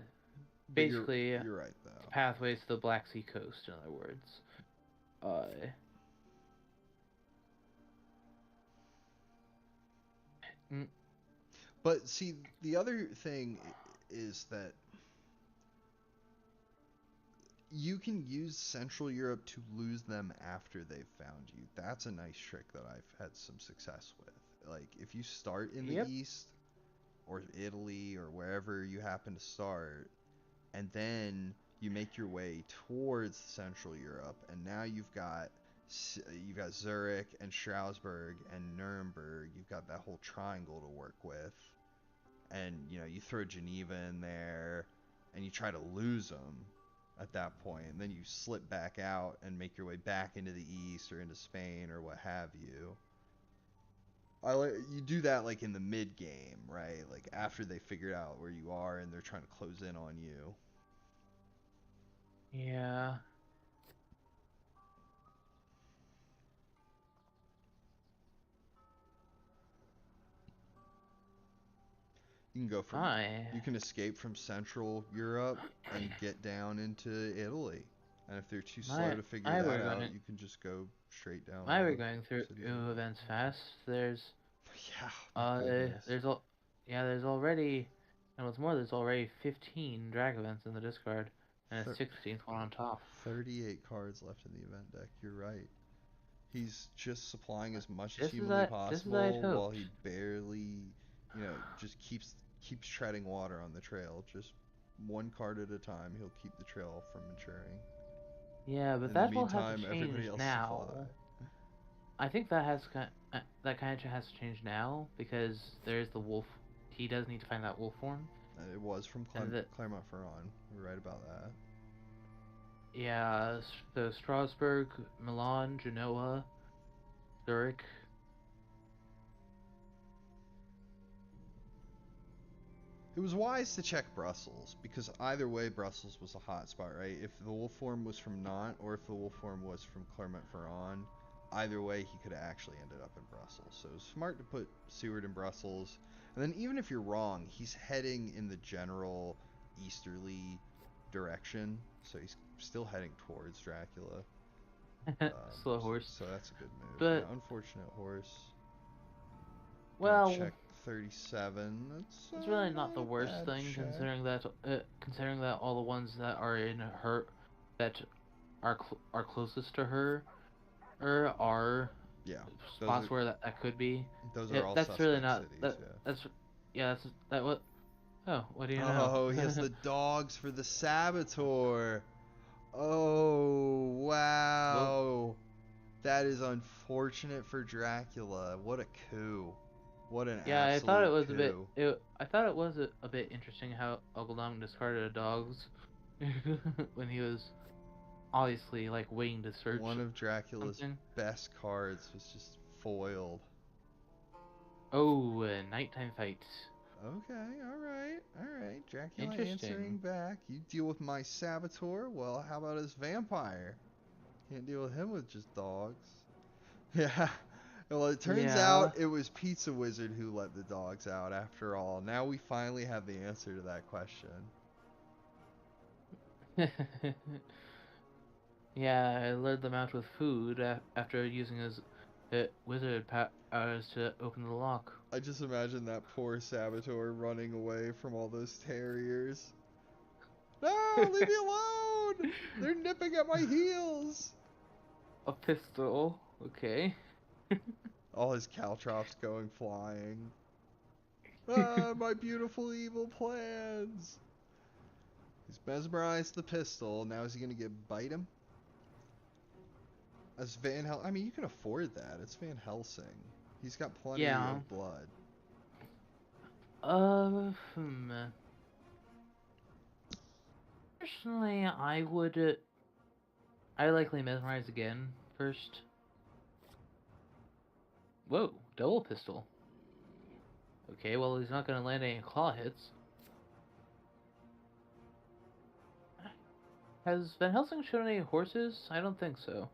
But you're Basically, you're right though. pathways to the Black Sea coast. In other words, uh, mm, But see, the other thing is that you can use Central Europe to lose them after they've found you. That's a nice trick that I've had some success with. Like, if you start in the yep, East, or Italy, or wherever you happen to start, and then you make your way towards Central Europe, and now you've got Zurich and Strasbourg and Nuremberg. You've got that whole triangle to work with, and you throw Geneva in there, and you try to lose them at that point, and then you slip back out and make your way back into the east or into Spain or what have you. You do that like in the mid game, right? Like after they figured out where you are and they're trying to close in on you. yeah. You can go from My, you can escape from Central Europe and get down into Italy. And if they're too slow my, to figure my that we're out, going. you can just go straight down My all we're the going through cities in Italy. events fast. Yeah, my goodness. There's al- yeah, there's already, and what's more, there's already 15 drag events in the discard, and a Thir- 16th one on top. 38 cards left in the event deck. You're right. He's just supplying as much as Just as humanly I'd possible while hoped. he barely, just keeps treading water on the trail. Just one card at a time, he'll keep the trail from maturing. Yeah, but In the that will have to meantime, everybody change else supply. now. I think that kind of has to change now because there's the wolf. He does need to find that wolf form, It was from and Clermont-Ferrand. We're right about that. Yeah, so Strasbourg, Milan, Genoa, Zurich. It was wise to check Brussels, because either way Brussels was a hot spot, right? If the wolf form was from Nantes or if the wolf form was from Clermont-Ferrand, either way he could have actually ended up in Brussels. So it was smart to put Seward in Brussels. And then even if you're wrong, he's heading in the general easterly direction, so he's still heading towards Dracula. Slow horse. So that's a good move. Yeah, But, unfortunate horse. Gonna well, check 37. That's it's really not not the a worst bad thing, check. considering that all the ones that are in her, that are closest to her, are Yeah, spots where that could be. those are all That's really suspect not cities. Yeah. that's yeah that's that what. Oh, what do you know? Oh, he has the dogs for the saboteur. Oh, Well, wow. That is unfortunate for Dracula. What a coup. What an yeah, I thought it absolute was a bit. coup. I thought it was a bit interesting how Uncle Dom discarded a dogs when he was obviously like waiting to search One of Dracula's something. best cards was just foiled. Oh, nighttime fight. Okay, alright. Dracula answering Interesting. back. You deal with my saboteur? Well, how about his vampire? Can't deal with him with just dogs. Yeah. Well, it turns Yeah. out it was Pizzawizard who let the dogs out after all. Now we finally have the answer to that question. Yeah, I lured them out with food after using his wizard powers to open the lock. I just imagine that poor saboteur running away from all those terriers. No, leave me alone! They're nipping at my heels! A pistol. Okay. All his caltrops going flying. Ah, my beautiful evil plans! He's mesmerized the pistol. Now is he gonna get bite him? As Van Helsing, I mean, you can afford that. It's Van Helsing. He's got plenty Yeah. of blood. Hmm. Personally, I would. I likely mesmerize again first. Whoa, double pistol. Okay, well he's not gonna land any claw hits. Has Van Helsing shown any horses? I don't think so.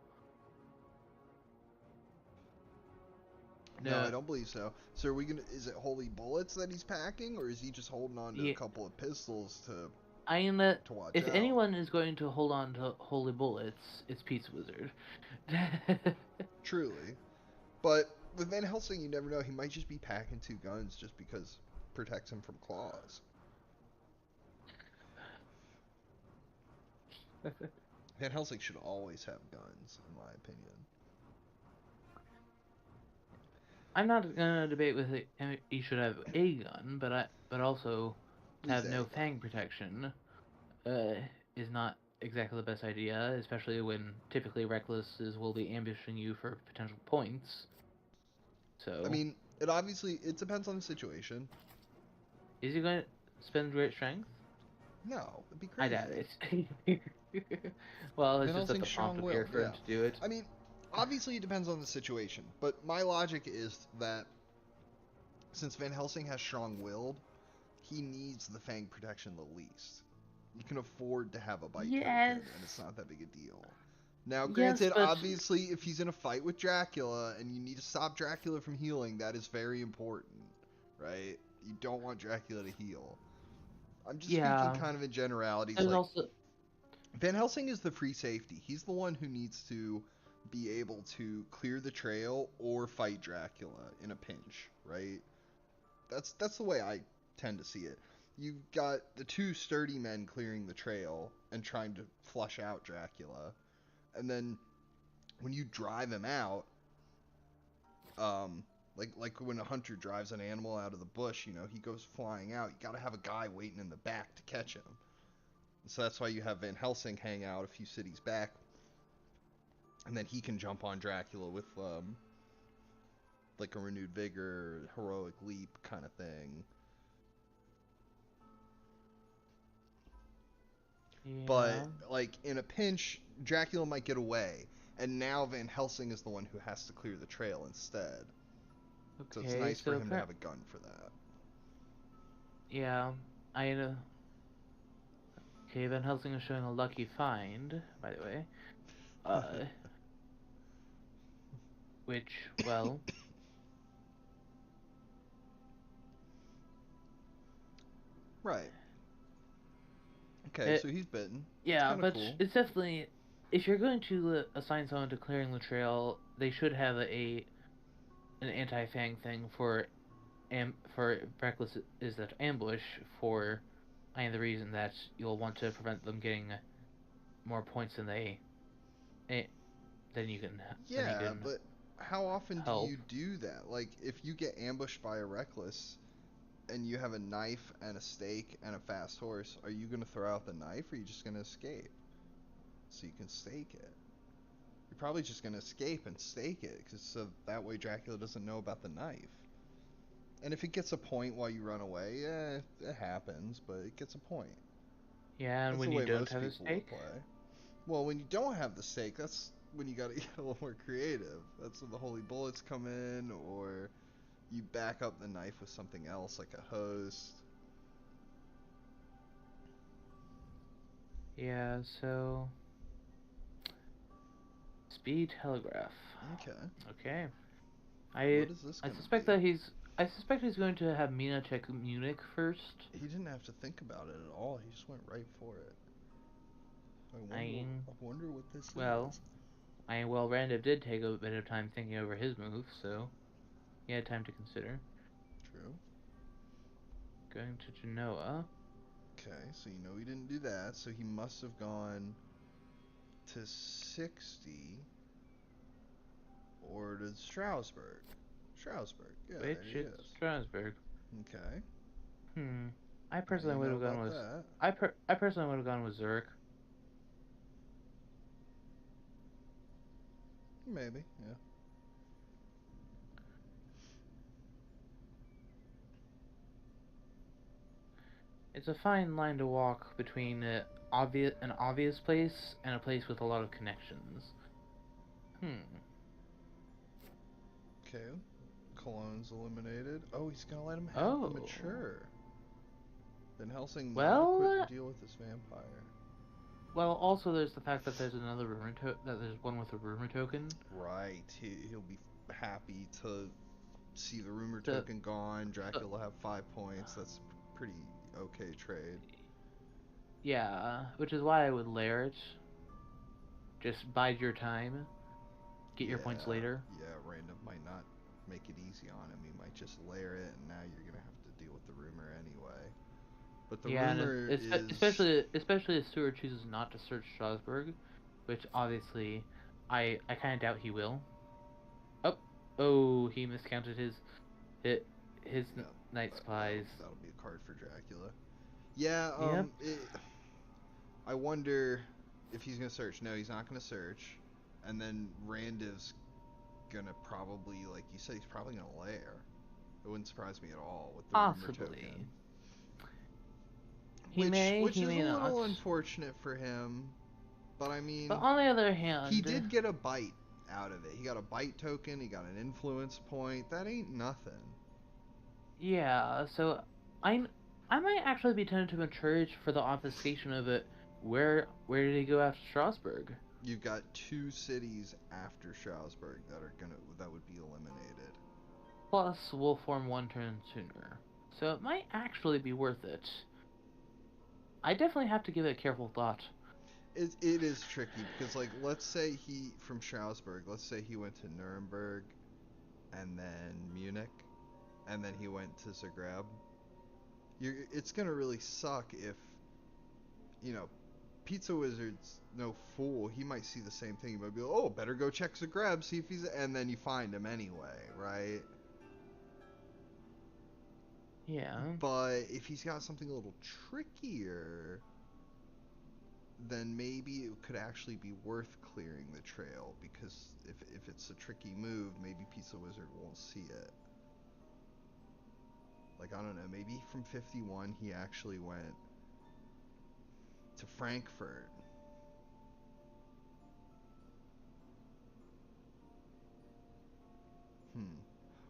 No, I No. don't believe so. So are we gonna? Is it holy bullets that he's packing, or is he just holding on to a Yeah. couple of pistols to I mean, watch if out? anyone is going to hold on to holy bullets, it's Pizzawizard. Truly, but with Van Helsing, you never know. He might just be packing two guns just because protects him from claws. Van Helsing should always have guns, in my opinion. I'm not gonna debate with it. He should have a gun, but also At to least have a no gun. fang protection, uh, is not exactly the best idea, especially when typically recluses will be ambushing you for potential points. I So, mean, it depends on the situation. is he going to spend great strength? No, it'd be I doubt crazy. it. Well, it's Van just that the Helsing's prompt appeared strong-willed, for him yeah. to do it. I mean, obviously it depends on the situation, but my logic is that since Van Helsing has strong-willed, he needs the fang protection the least. You can afford to have a bite Yes. token, and it's not that big a deal. Now, Yes, granted, but obviously, if he's in a fight with Dracula and you need to stop Dracula from healing, that is very important, right? You don't want Dracula to heal. I'm just speaking yeah, kind of in generalities. there's Like, also Van Helsing is the free safety. He's the one who needs to be able to clear the trail or fight Dracula in a pinch, right? That's the way I tend to see it. You've got the two sturdy men clearing the trail and trying to flush out Dracula, and then when you drive him out, like when a hunter drives an animal out of the bush, he goes flying out. You got to have a guy waiting in the back to catch him. So that's why you have Van Helsing hang out a few cities back, and then he can jump on Dracula with like a renewed vigor, heroic leap kind of thing. But Yeah. like in a pinch, Dracula might get away, and now Van Helsing is the one who has to clear the trail instead. So it's Okay. nice for So him to have a gun for that. yeah, I know. Okay, Van Helsing is showing a lucky find, by the way. Uh, which, well, Right. Okay, it, so he's bitten. That's yeah, kind of but cool. it's definitely, if you're going to assign someone to clearing the trail, they should have an anti-fang thing for reckless is that ambush for, I the reason that you'll want to prevent them getting more points eh, than you can than you Yeah, can but how often do help. you do that? Like, if you get ambushed by a reckless and you have a knife and a stake and a fast horse, are you going to throw out the knife or are you just going to escape? So you can stake it. You're probably just going to escape and stake it, cause so that way Dracula doesn't know about the knife. And if it gets a point while you run away, it happens, but it gets a point. Yeah, and That's when the you way don't most have a people would stake, play. Well, when you don't have the stake, that's when you gotta get a little more creative. That's when the holy bullets come in, or you back up the knife with something else, like a host. yeah. So speed telegraph. Okay. Okay. I What is this I gonna suspect be? that he's going to have Mina check Munich first. He didn't have to think about it at all. He just went right for it. I wonder. I I wonder what this well, is. Randiv did take a bit of time thinking over his move, so he had time to consider. True. Going to Genoa. Okay, so you know he didn't do that, so he must have gone to 60 or to Strasbourg. Strasbourg. Yeah, there Which he it's is. Strasbourg. Okay. Hmm. I Now personally you would know have gone about with that. I personally would have gone with Zurich. Maybe, yeah. It's a fine line to walk between an obvious place and a place with a lot of connections. Hmm. Okay. Cologne's eliminated. Oh, he's gonna let him have the Oh. mature. Van Helsing not equipped to Well, deal with this vampire. also there's the fact that there's another that there's one with a rumor token. Right. He'll be happy to see the rumor So, token gone. so Dracula have 5 points. That's pretty okay trade. yeah, which is why I would layer it. Just bide your time, get your points Yeah, later. yeah. Random might not make it easy on him. He might just layer it, and now you're gonna have to deal with the rumor anyway. But the Yeah, and rumor is especially if Stewart chooses not to search Strasbourg, which obviously I kind of doubt he will. Oh, he miscounted his, his yeah. night spies. That'll be a card for Dracula. Yeah. Yep. I wonder if he's gonna search. No, he's not gonna search. And then Randiv's gonna probably, like you said, he's probably gonna lair. It wouldn't surprise me at all with the rumor Possibly. token. He Which may, which he is a may not. little unfortunate for him. But I But mean, on the other he hand, did get a bite out of it. He got a bite token, he got an influence point. That ain't nothing. yeah, so I I might actually be tempted to encourage for the obfuscation of it. Where did he go after Strasbourg? You've got 2 cities after Strasbourg that would be eliminated. Plus, we'll form one turn sooner. So it might actually be worth it. I definitely have to give it a careful thought. It is tricky because, like, let's say he from Strasbourg, let's say he went to Nuremberg and then Munich and then he went to Zagreb. It's gonna really suck if, you know, Pizzawizard's no fool. He might see the same thing. He might be like, oh, better go check Zagreb, see if he's, and then you find him anyway, right? Yeah. But if he's got something a little trickier, then maybe it could actually be worth clearing the trail because if it's a tricky move, maybe Pizzawizard won't see it. Like, I don't know, maybe from 51 he actually went to Frankfurt.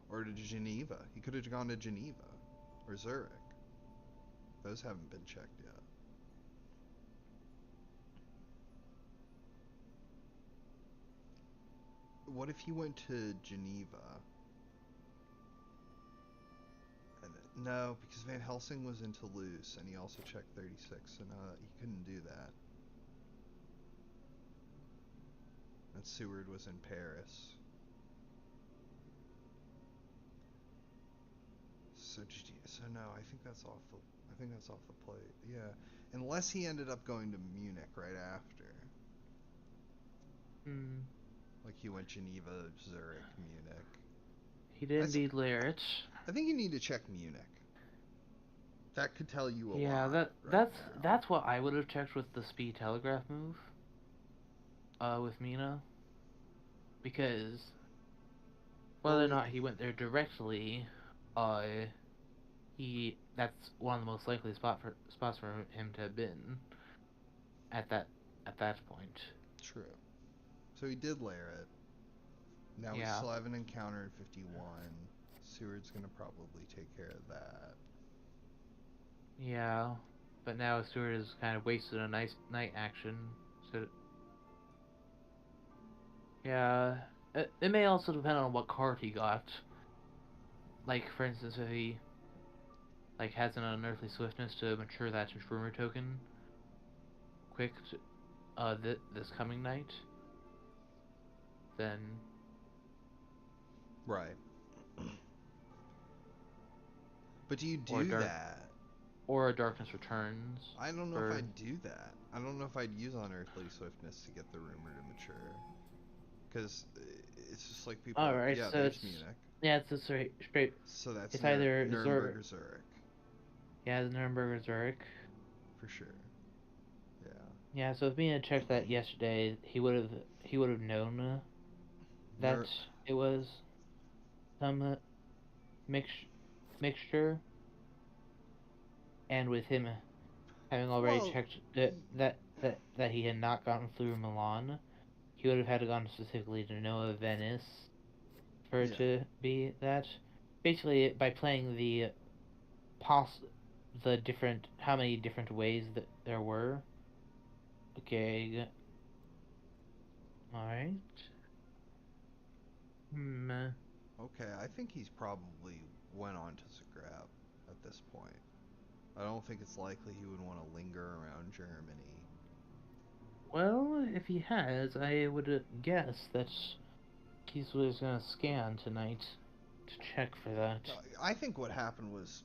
Or to Geneva. He could have gone to Geneva or Zurich. Those haven't been checked yet. What if he went to Geneva? No, because Van Helsing was in Toulouse, and he also checked 36, so no, he couldn't do that. And Seward was in Paris. So no, I think that's off the plate. Yeah, unless he ended up going to Munich right after. Like he went Geneva, Zurich, Munich. He did indeed layer it. I think you need to check Munich. That could tell you a Yeah, lot. that's what I would have checked with the speed telegraph move. With Mina. Because whether or not he went there directly, that's one of the most likely spots for him to have been at that point. True. So he did layer it. Now we still have an encounter in 51. Seward's gonna probably take care of that. Yeah, but now Seward has kind of wasted a nice night action. So yeah, it may also depend on what card he got. Like for instance, if he has an unearthly swiftness to mature that rumor token quick this coming night, then right. But do you do that? Or a Darkness Returns. I don't know if I'd do that. I don't know if I'd use Unearthly Swiftness to get the rumor to mature. Because it's just like people... Alright, yeah, so there's Munich. Yeah, it's a straight... So that's it's either Nuremberg or Zurich. Yeah, Nuremberg or Zurich. For sure. Yeah. Yeah, so if me had checked that yesterday, he would have known that it was some mixture. And with him having already checked that he had not gotten through Milan, he would have had to gone specifically to Noah Venice for it to be that. Basically, by playing the different how many different ways that there were. Okay. All right. Okay, I think he's probably went on to Zagreb at this point. I don't think it's likely he would want to linger around Germany. Well, if he has, I would guess that he's going to scan tonight to check for that. I think what happened was...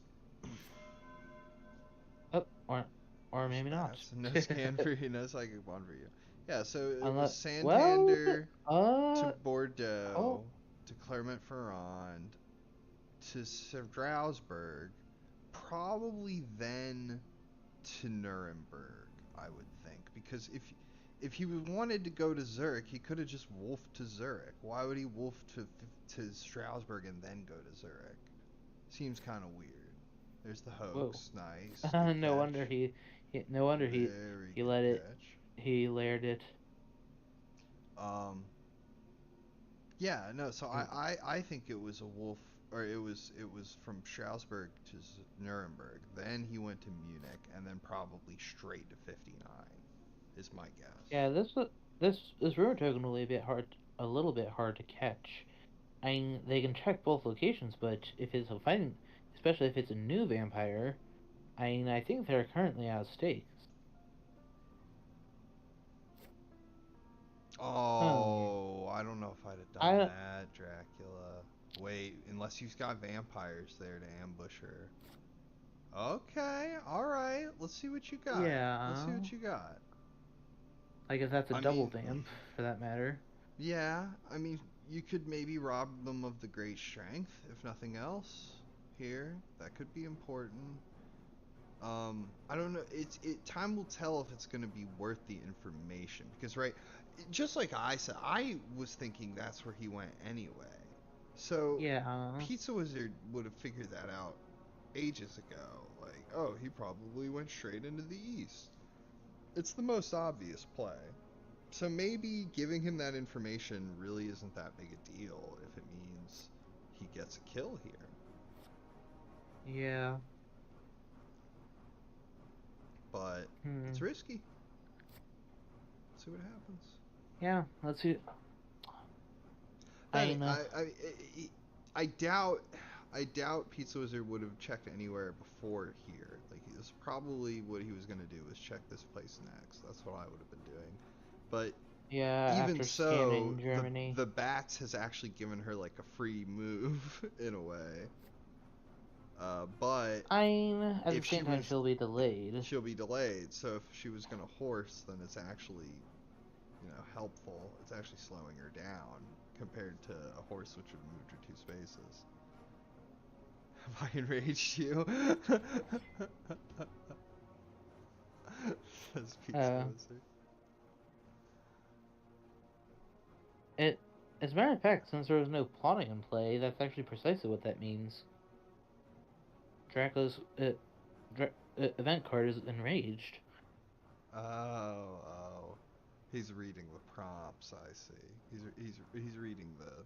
or maybe not. No scan for you, no psychic bond for you. Yeah, so it was Santander to Bordeaux, to Clermont-Ferrand, to Strasbourg, probably then to Nuremberg, I would think. Because if he wanted to go to Zurich, he could have just wolfed to Zurich. Why would he wolf to Strasbourg and then go to Zurich? Seems kind of weird. There's the hoax. Whoa. Nice. No wonder he let it. He layered it. Yeah, no. So I think it was a wolf, or it was from Strasbourg to Nuremberg. Then he went to Munich, and then probably straight to 59. Is my guess. Yeah, this rumor token will be a little bit hard to catch. I mean, they can check both locations, but if it's especially if it's a new vampire, I think they're currently out of stakes. Oh, I don't know if I'd have done that, Dracula. Wait, unless you've got vampires there to ambush her. Okay, alright, let's see what you got. Yeah. Let's see what you got. Like if that's a double vamp, for that matter. Yeah, I mean, you could maybe rob them of the great strength, if nothing else. Here, that could be important. I don't know. Time will tell if it's going to be worth the information, because just like I said, I was thinking that's where he went anyway. So yeah, Pizzawizard would have figured that out ages ago. Like, oh, he probably went straight into the east. It's the most obvious play. So maybe giving him that information really isn't that big a deal if it means he gets a kill here. Yeah. But it's risky. Let's see what happens. Yeah, let's see. I doubt Pizzawizard would have checked anywhere before here. Like, this probably what he was gonna do was check this place next. That's what I would have been doing. But Yeah, even after so, scanning Germany. the bats has actually given her like a free move in a way. But At the if she same time, was, she'll be delayed. she'll be delayed. So if she was gonna horse, then it's actually, helpful. It's actually slowing her down compared to a horse, which would have moved her 2 spaces. Have I enraged you? Says Pizza Wizard. As a matter of fact, since there was no plotting in play, that's actually precisely what that means. Dracula's event card is enraged. Oh. He's reading the prompts, I see. He's reading the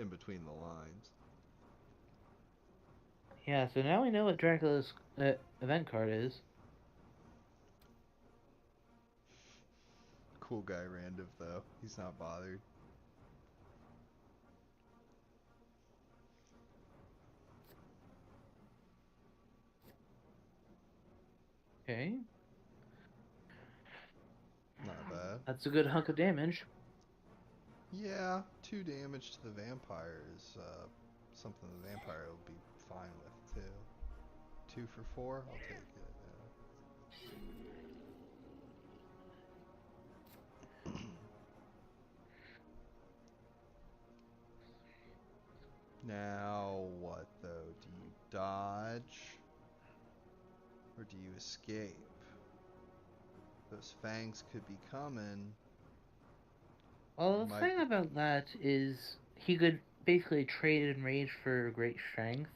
in between the lines. Yeah, so now we know what Dracula's event card is. Cool guy Randiv, though. He's not bothered. Okay. Not bad. That's a good hunk of damage. Yeah, 2 damage to the vampire is something the vampire will be fine with, too. 2 for 4? I'll take it. Now, what, though? Do you dodge? Or do you escape? Those fangs could be coming. Well, the thing about that is he could basically trade Enrage for Great Strength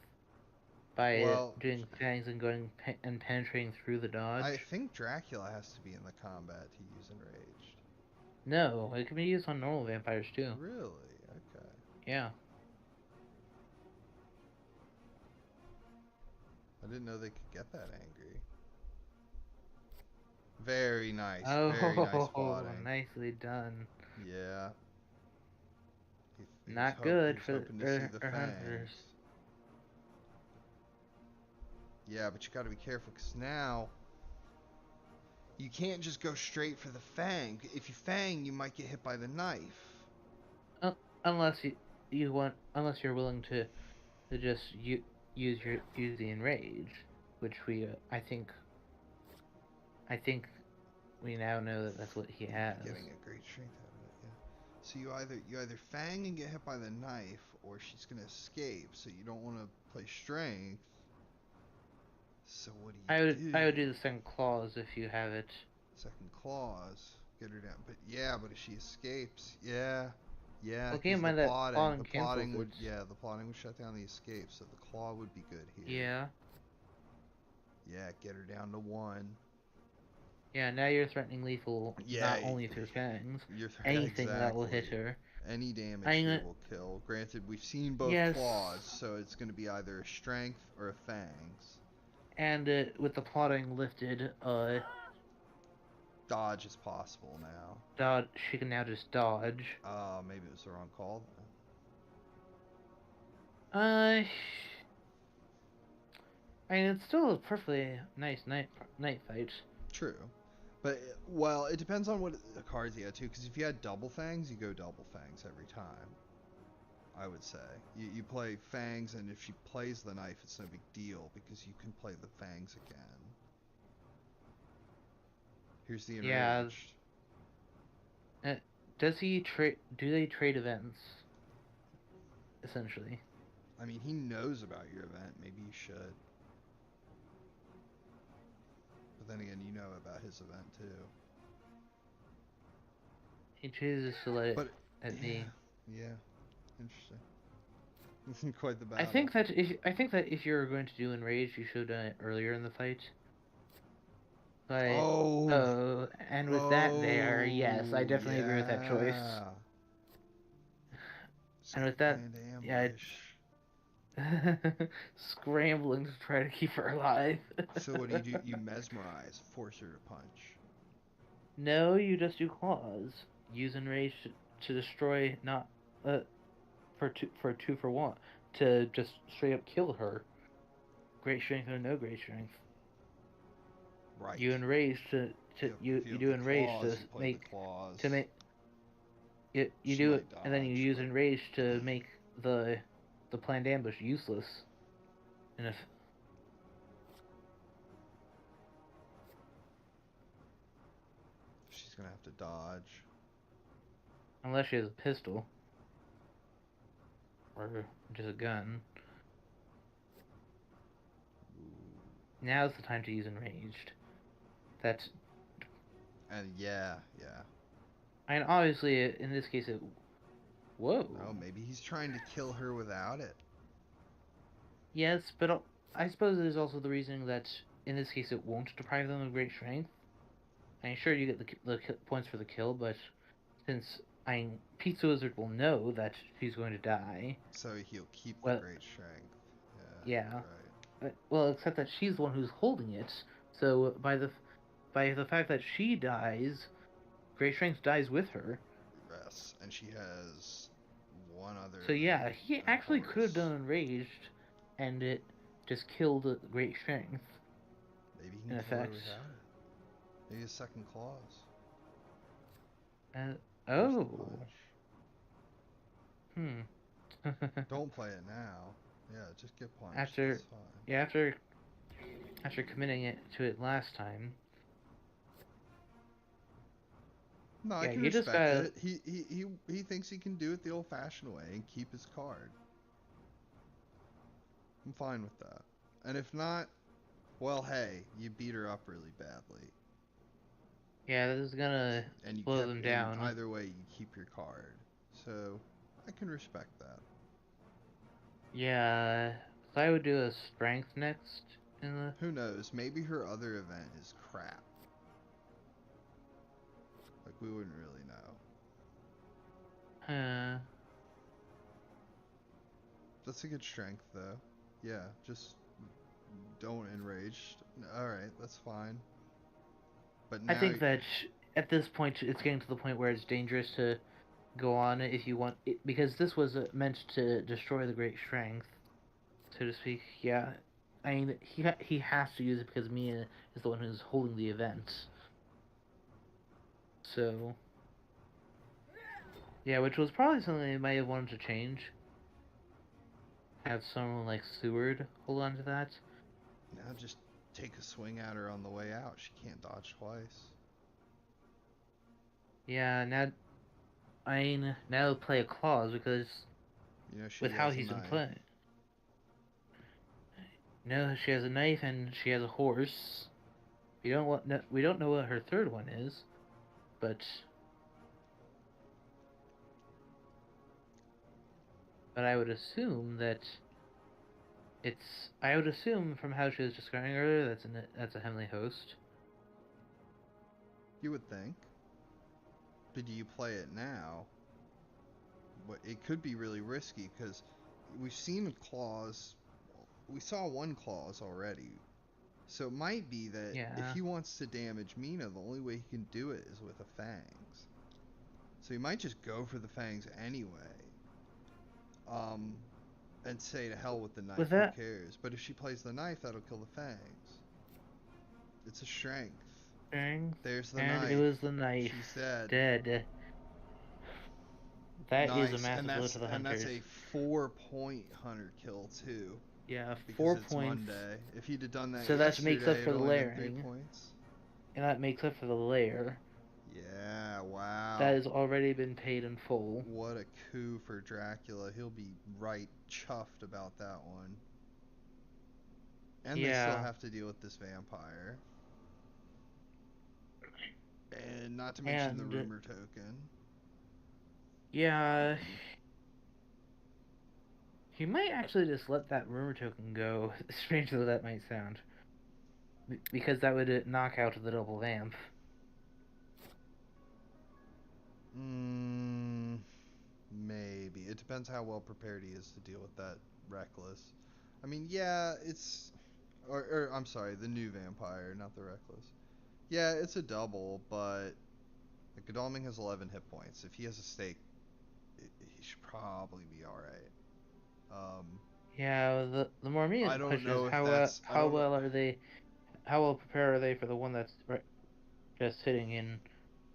by doing fangs and going and penetrating through the dodge. I think Dracula has to be in the combat to use Enraged. No, it can be used on normal vampires too. Really? Okay. Yeah. I didn't know they could get that angry. Very nice. Oh, very nice plotting. Nicely done. Yeah. Not good for the hunters. Yeah, but you gotta be careful, because now you can't just go straight for the fang. If you fang, you might get hit by the knife. Unless unless you're willing to just use the enrage, which I think we now know that that's what he has. Getting a great strength out of it, yeah. So you either fang and get hit by the knife, or she's gonna escape. So you don't want to play strength. So what do you do? I would do the second clause if you have it. Second clause, get her down. But if she escapes, yeah. Well, keep in mind that the plotting would shut down the escape, so the claw would be good here. Yeah. Yeah, get her down to 1. Yeah, now you're threatening lethal, not only through fangs. Anything that will hit her. Any damage will kill. Granted, we've seen both claws, so it's going to be either a strength or a fangs. And with the plotting lifted, dodge is possible now. She can now just dodge. Maybe it was the wrong call then. I mean, it's still a perfectly nice night fight. True. But, it depends on what cards you had, too, because if you had double fangs, you go double fangs every time, I would say. You play fangs, and if she plays the knife, it's no big deal, because you can play the fangs again. Here's the enraged. Yeah. Do they trade events? Essentially. I mean, he knows about your event. Maybe you should. But then again, you know about his event too. He chooses to let it be. Yeah, interesting. Isn't quite the battle. I think that if you're going to do enrage, you should have done it earlier in the fight. But Oh, oh, and with that there, yes, I oh, definitely agree with that choice. yeah. It's a And with that, planned yeah, ambush. scrambling to try to keep her alive. So what do? You mesmerize, force her to punch. No, you just do claws. Use enrage to destroy, not uh for two for one, to just straight up kill her. Great strength or no great strength. Right. You enrage If you you have do the enrage claws, to you play the make to claws. make you She do it, might and then you dodge, use but enrage to make the planned ambush useless. And if she's gonna have to dodge. unless she has a pistol or just a gun, now's the time to use enraged. That's And yeah, yeah. and obviously in this case it. Whoa. Oh, maybe he's trying to kill her without it. Yes, but I suppose there's also the reasoning that in this case it won't deprive them of great strength. I mean, sure you get the points for the kill, but since Pizzawizard will know that she's going to die. So he'll keep the Well, great strength. Yeah, yeah. you're right. Well, except that she's the one who's holding it. So by the fact that she dies, great strength dies with her. Yes, and she has one other So yeah, event, he and a actually could have horse. done enraged, and it just killed the great strength. Maybe he In can kill her effect. without it. Maybe a second claws. Uh, Force the oh. punch. Hmm. Don't play it now. Yeah, just get punched. after, That's fine. yeah, after committing it to it last time, No, I yeah, can you just respect gotta. it. He thinks he can do it the old-fashioned way and keep his card. I'm fine with that. And if not, well, hey, you beat her up really badly, Yeah, this is gonna and you slow kept. them And down. either way, you keep your card. So I can respect that. Yeah, so I would do a strength next in the. Who knows? Maybe her other event is crap. Like we wouldn't really know. Uh, That's a good strength though. Yeah, just don't enrage. All right, that's fine. But I now, think that at this point it's getting to the point where it's dangerous to go on if you want it, because this was meant to destroy the great strength, so to speak. Yeah, I mean he has to use it because Mia is the one who's holding the event. So yeah, which was probably something they might have wanted to change. Have someone like Seward hold on to that. now just take a swing at her on the way out. She can't dodge twice. Yeah, now I mean now play a clause because You know she with how has a he's been knife. playing. No, she has a knife and she has a horse. We don't know what her third one is, but I would assume that it's. I would assume from how she was describing earlier that's a heavenly host. You would think. But do you play it now? But it could be really risky because we've seen a clause. We saw one clause already. So it might be that if Yeah, he wants to damage Mina, the only way he can do it is with a fangs. So he might just go for the fangs anyway. Um, and say to hell with the knife, with who that cares? But if she plays the knife, that'll kill the fangs. It's a strength. thing, There's the and it knife. was the knife She's dead. dead. That is a Nice, massive blow to the and that's hunters. a 4-point hunter kill too, Yeah, because 4 points. Monday. If he'd have done that So that makes up yesterday, for it'd the only been 3 layering, points. and that makes up for the layer. Yeah, That wow. has already been paid in full. What a coup for Dracula. He'll be right chuffed about that one. And they still Yeah, have to deal with this vampire. And not to mention the and rumor token. yeah, he might actually just let that rumor token go. Strange though that might sound. Because that would knock out the double vamp. Mm, maybe. It depends how well prepared he is to deal with that reckless. I mean, yeah, it's or I'm sorry, the new vampire, not the reckless. Yeah, it's a double, but Godalming has 11 hit points. If he has a stake, he should probably be all right. Um, Yeah, the more I immediate don't question is know if how that's I how don't know. well are they? How well prepared are they for the one that's just sitting in?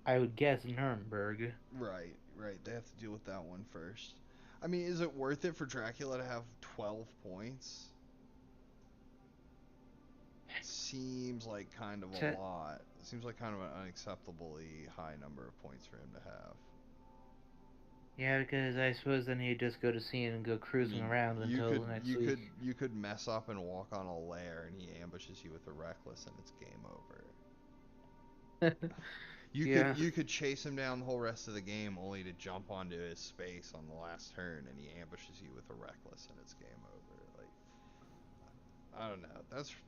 I would guess Nuremberg. Right, right. They have to deal with that one first. I mean, is it worth it for Dracula to have 12 points? Seems like kind of a To, lot. Seems like kind of an unacceptably high number of points for him to have. yeah, because I suppose then he'd just go to sea and go I cruising mean, around until next week. you could mess up and walk on a lair, and he ambushes you with a reckless, and it's game over. Yeah. You could chase him down the whole rest of the game, only to jump onto his space on the last turn, and he ambushes you with a reckless, and it's game over. Like, I don't know.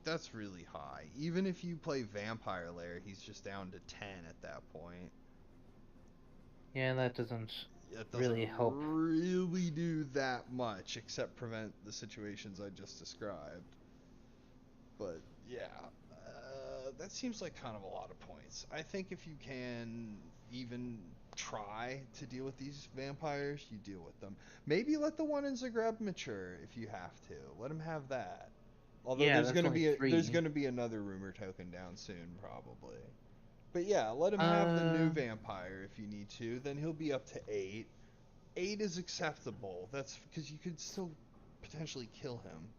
That's really high. Even if you play Vampire Lair, he's just down to 10 at that point. Yeah, that doesn't It doesn't really help. really do that much, except prevent the situations I just described. But yeah, that seems like kind of a lot of points. I think if you can even try to deal with these vampires, you deal with them. Maybe let the one in Zagreb mature if you have to. Let him have that. Although Yeah, that's only there's 3. gonna be another rumor token down soon probably. But yeah, let him have the new Uh, vampire if you need to. Then he'll be up to 8. 8 is acceptable. That's because you could still potentially kill him.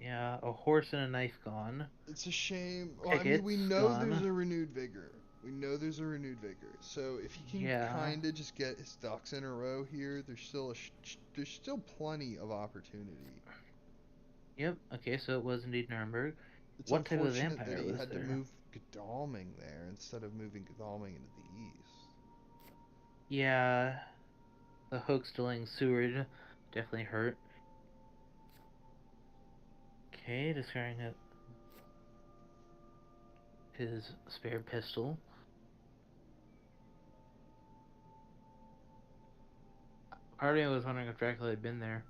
yeah, a horse and a knife gone. It's a shame. Well, I mean, we Tickets know there's gone. a renewed vigor. We know there's a renewed vigor. So if he can Yeah. kind of just get his ducks in a row here, there's still plenty of opportunity. Yep. Okay, so it was indeed Nuremberg. It's What type of unfortunate that vampire he was had to there? move Godalming there instead of moving Godalming into the east. Yeah, the hoax dealing Seward definitely hurt. Okay, discarding his spare pistol. Part of me was wondering if Dracula had been there.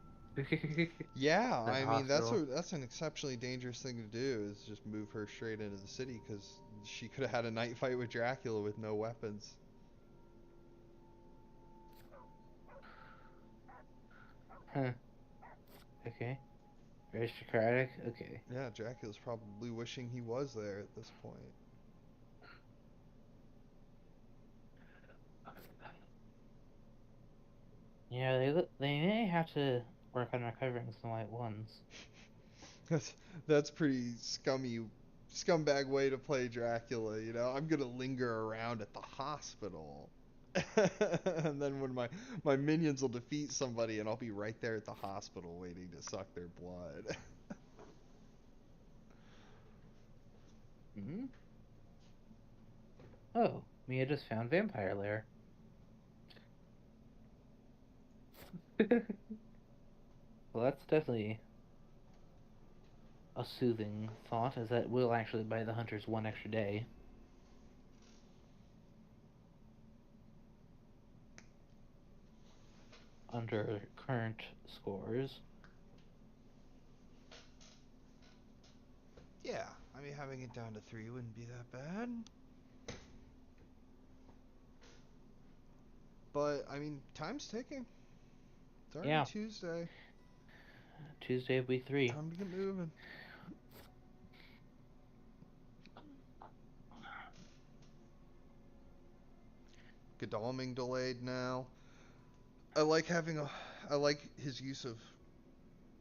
Yeah, The I mean hospital. that's an exceptionally dangerous thing to do is just move her straight into the city because she could have had a night fight with Dracula with no weapons. Huh. Okay. Aristocratic. Okay. Yeah, Dracula's probably wishing he was there at this point. Yeah, they may have to work on recovering some white ones. That's that's pretty scumbag way to play Dracula, you know. I'm gonna linger around at the hospital. And then when my minions will defeat somebody and I'll be right there at the hospital waiting to suck their blood. Hmm? Oh, Mia just found Vampire Lair. Well, that's definitely a soothing thought, as that will actually buy the hunters 1 extra day under current scores. Yeah, I mean having it down to 3 wouldn't be that bad. But I mean time's ticking. It's already Yeah, Tuesday. Tuesday of week 3. Time to get moving. Godalming delayed now. I like having a I like his use of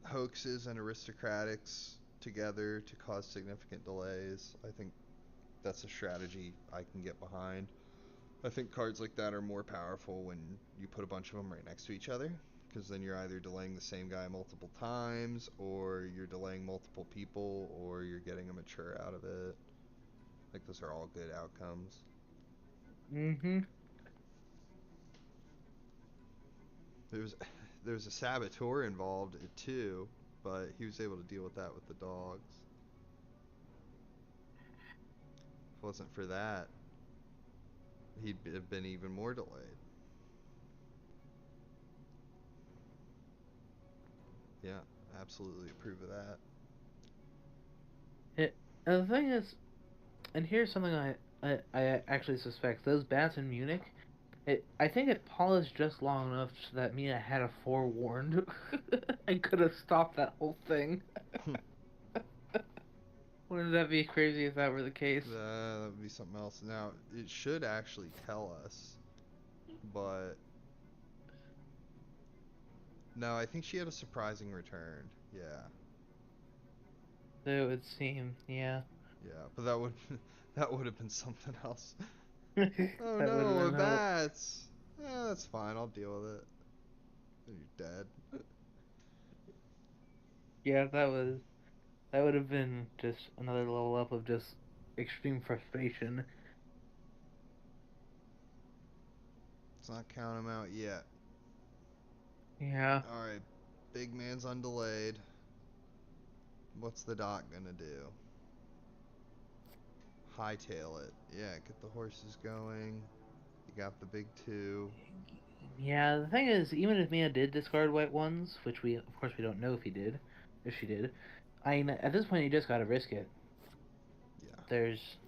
hoaxes and aristocratics together to cause significant delays. I think that's a strategy I can get behind. I think cards like that are more powerful when you put a bunch of them right next to each other, because then you're either delaying the same guy multiple times, or you're delaying multiple people, or you're getting a mature out of it. Like those are all good outcomes. Mm-hmm. There's there's a saboteur involved too, but he was able to deal with that with the dogs. If it wasn't for that, he'd have been even more delayed. Yeah, absolutely approve of that. And the thing is, and here's something I actually suspect: those bats in Munich. I think it paused just long enough so that Mia had a forewarned and could have stopped that whole thing. Wouldn't that be crazy if that were the case? That would be something else. Now, it should actually tell us, but no, I think she had a surprising return. Yeah, So it would seem, yeah. yeah, but that would that would have been something else. That Oh would have no, a been help. bats. Yeah, that's fine. I'll deal with it. You're dead. Yeah, that would have been just another level up of just extreme frustration. Let's not count him out yet. Yeah. All right, big man's undelayed. What's the doc gonna do? Hightail it. Yeah, get the horses going. You got the big two. Yeah, the thing is, even if Mia did discard white ones, which we, of course, we don't know if he did, if she did, I mean, at this point, you just gotta risk it. Yeah. There's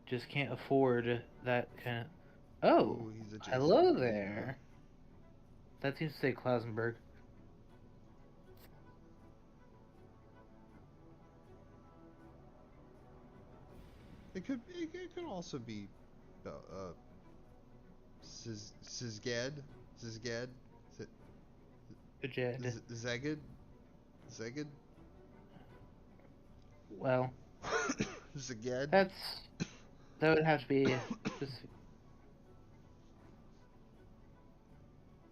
just can't afford that kind of. Oh, Ooh, he's adjacent hello to Mia. there. That seems to say Klausenberg. It could also be Sizged, Zizged, Jed. Zeged, Zeged, Well, Zeged. that's that would have to be just.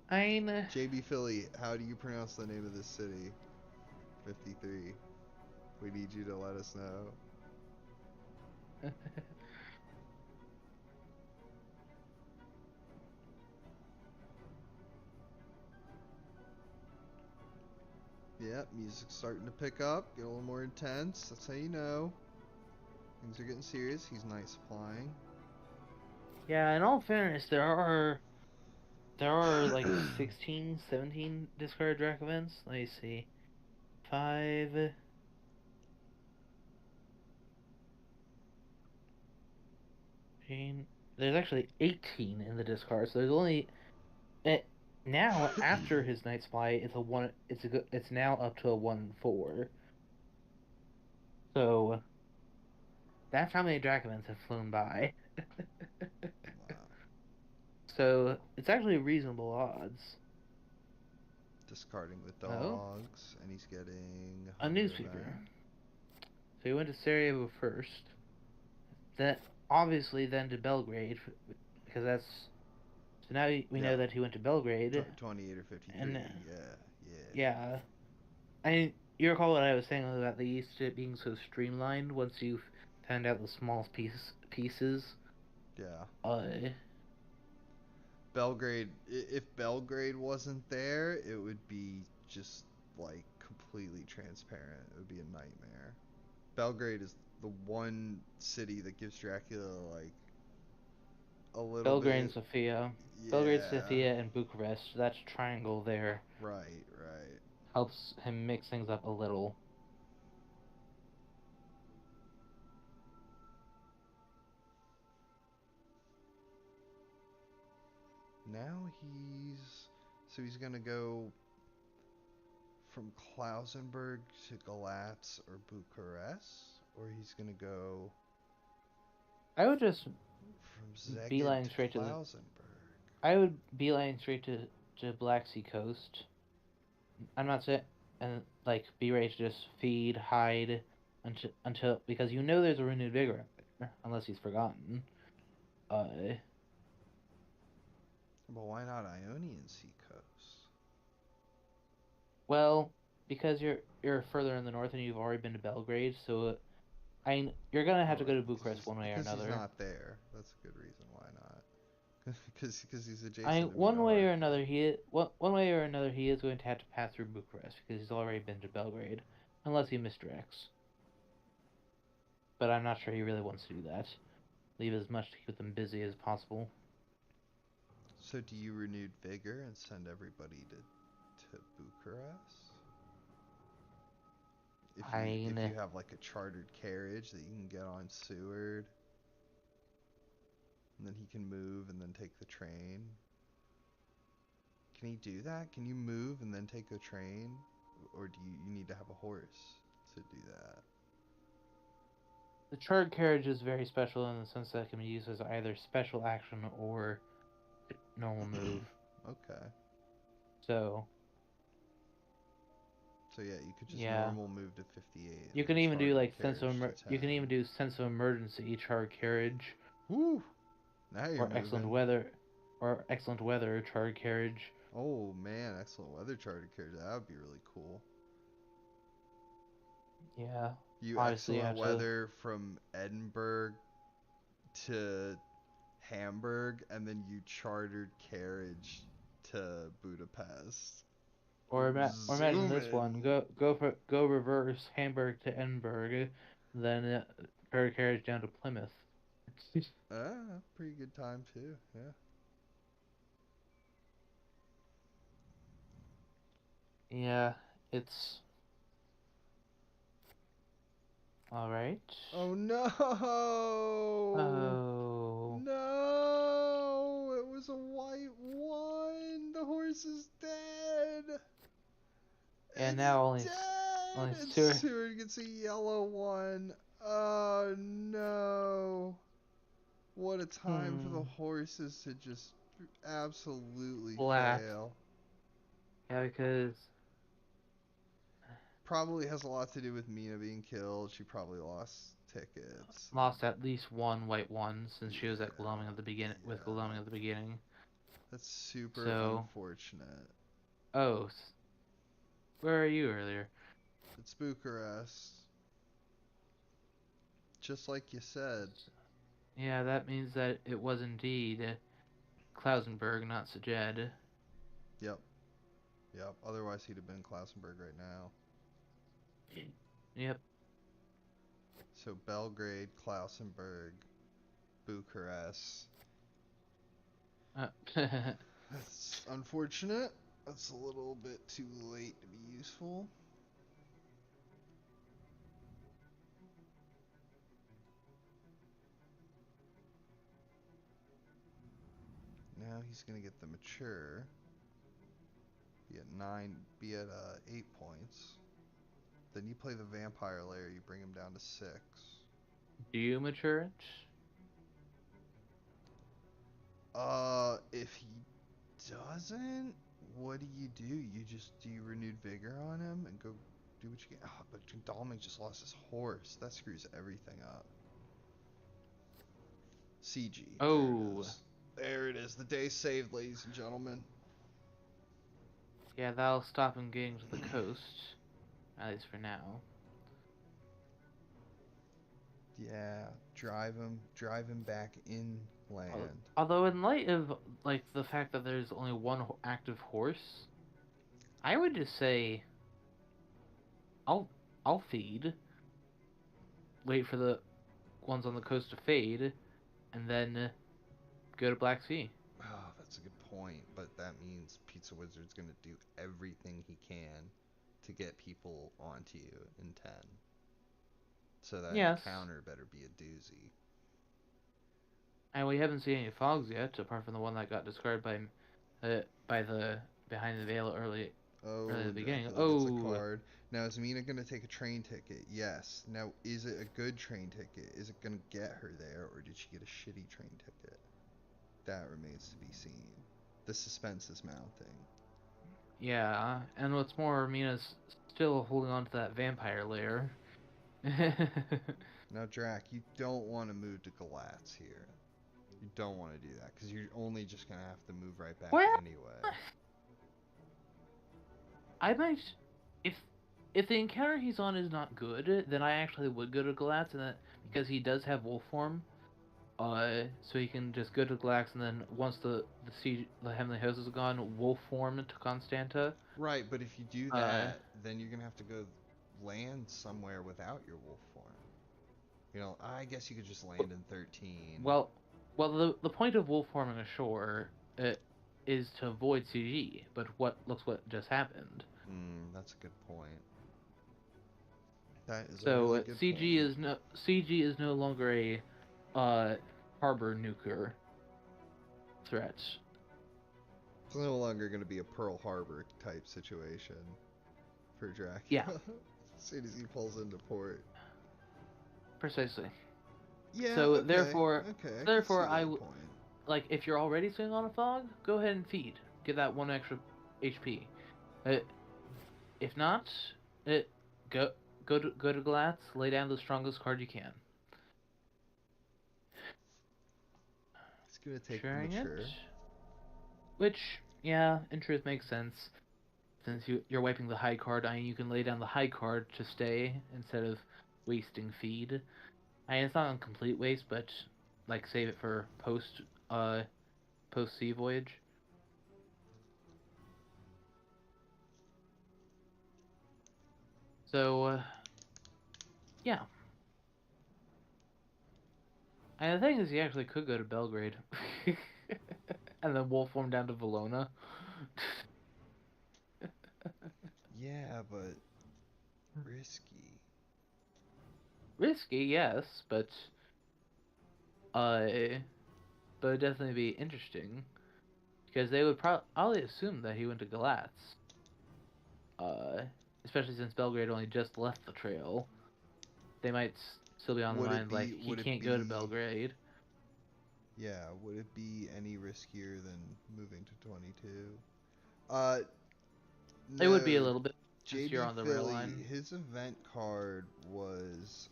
I mean, JB Philly, how do you pronounce the name of this city? 53. We need you to let us know. Yep, music's starting to pick up, get a little more intense. That's how you know. Things are getting serious. He's night supplying. yeah. In all fairness, there are like 16, 17 discard drac events. Let me see. 5. There's actually 18 in the discard, so there's only it, now after his night spy, it's a one. It's now up to a 1/4. So that's how many drac events have flown by. Wow. So it's actually reasonable odds. Discarding the Oh, dogs, and he's getting a Hunter newspaper. event. So he went to Sarajevo first. Then obviously then to Belgrade because that's so now we know Yeah, that he went to Belgrade 28 or 53. and Yeah, yeah. yeah. I you recall what I was saying about the East being so streamlined once you found out the small pieces. Yeah. Uh, Belgrade, if Belgrade wasn't there, it would be just like completely transparent. It would be a nightmare. Belgrade is the one city that gives Dracula like a little Belgrade and bit. Sofia, Belgrade, Yeah. Sofia, and Bucharest. That triangle there Right, right. helps him mix things up a little. Now he's gonna go from Klausenberg to Galatz or Bucharest, or he's gonna go I would just from Szeged beeline to straight to the. Klausenberg. I would beeline straight to Black Sea coast. I'm not saying and like be ready to just feed, hide until because you know there's a renewed vigor up there unless he's forgotten. Uh, But why not Ionian Seacoast? well, because you're further in the north and you've already been to Belgrade, so you're gonna have Oh to go right, to Bucharest one way or because he's another. not there. That's a good reason why not. Because he's adjacent to One way Miar. or another one way or another he is going to have to pass through Bucharest because he's already been to Belgrade, unless he misdirects. but I'm not sure he really wants to do that. Leave as much to keep them busy as possible. So do you renewed vigor and send everybody to Bucharest? If you have like a chartered carriage that you can get on Seward, and then he can move and then take the train. Can he do that? Can you move and then take the train? Or do you need to have a horse to do that? The chartered carriage is very special in the sense that it can be used as either special action or normal move. Okay. So Yeah, you could just yeah, normal move to 58. you can even do like you can even do sense of emergency chartered carriage. Woo! Now you're Or moving. excellent weather chartered carriage. Oh man, excellent weather chartered carriage. That would be really cool. Yeah. You Obviously, excellent weather from Edinburgh to Hamburg, and then you chartered carriage to Budapest. Or imagine this one: go reverse Hamburg to Edinburgh, then chartered carriage down to Plymouth. Pretty good time too. Yeah. Yeah, it's all right. Oh no! Oh. No! It was a white one. The horse is dead. And It's now only dead. And Stewart. Stewart gets a yellow one. Oh no! What a time for the horses to just absolutely fail. Yeah, because probably has a lot to do with Mina being killed. She probably lost tickets. Lost at least one white one since she was at Gloaming at the beginning. With Gloaming at the beginning. That's super unfortunate. Oh, where are you earlier? It's Bucharest. Just like you said. Yeah, that means that it was indeed Klausenberg, not Sajed. Yep. Otherwise, he'd have been Klausenberg right now. Yep. So Belgrade, Klausenberg, Bucharest. That's unfortunate. That's a little bit too late to be useful. Now he's gonna get the mature. Be at 8 points. Then you play the vampire layer, you bring him down to 6. Do you mature it? If he doesn't, what do? You just do you renewed vigor on him and go do what you can. Oh, but Dalming just lost his horse. That screws everything up. CG. Oh. There it is. The day saved, ladies and gentlemen. Yeah, that'll stop him getting to the coast. At least for now. Yeah, drive him back inland. Although in light of like the fact that there's only one active horse, I would just say I'll feed. Wait for the ones on the coast to fade, and then go to Black Sea. Oh, that's a good point, but that means Pizzawizard's gonna do everything he can to get people onto you in 10. So that encounter better be a doozy. And we haven't seen any fogs yet, apart from the one that got discarded by the Behind the Veil early at the beginning. It's a card. Now, is Mina going to take a train ticket? Yes. Now, is it a good train ticket? Is it going to get her there, or did she get a shitty train ticket? That remains to be seen. The suspense is mounting. Yeah, and what's more, Mina's still holding on to that vampire lair. Now, Drac, you don't want to move to Galatz here. You don't want to do that, because you're only just going to have to move right back anyway. I might... If the encounter he's on is not good, then I actually would go to Galatz, and because he does have wolf form. So he can just go to Galatz, and then once the Heavenly Host is gone, wolf form to Constanta. Right, but if you do that, then you're going to have to go land somewhere without your wolf form. You know, I guess you could just land in 13. Well, the point of wolf forming ashore is to avoid CG. But what just happened? That's a good point. That is a So really good point. CG is no longer a uh, harbor nuker threat. It's no longer going to be a Pearl Harbor type situation for Yeah, Dracula as soon as he pulls into port. precisely. Yeah, So okay, therefore, okay, I can see therefore that point. like if you're already sitting on a fog, go ahead and feed. Get that one extra HP. Uh, if not, uh, go go to Glatz, lay down the strongest card you can. It's going to take the Sharing it, mature. which yeah, in truth makes sense. Since you're wiping the high card, I mean, you can lay down the high card to stay instead of wasting feed. I mean, it's not a complete waste, but like save it for post sea voyage. So yeah, and the thing is, you actually could go to Belgrade, and then wolf form down to Valona. Yeah, but risky. Risky, yes, uh, but it'd definitely be interesting because they would probably assume that he went to Galatz. Uh, Especially since Belgrade only just left the trail, they might still be on the mind like he would it can't go to be, Belgrade. yeah, would it be any riskier than moving to 22? Uh, It would be a no, little bit since you're JB on the rail Philly, line. his event card was,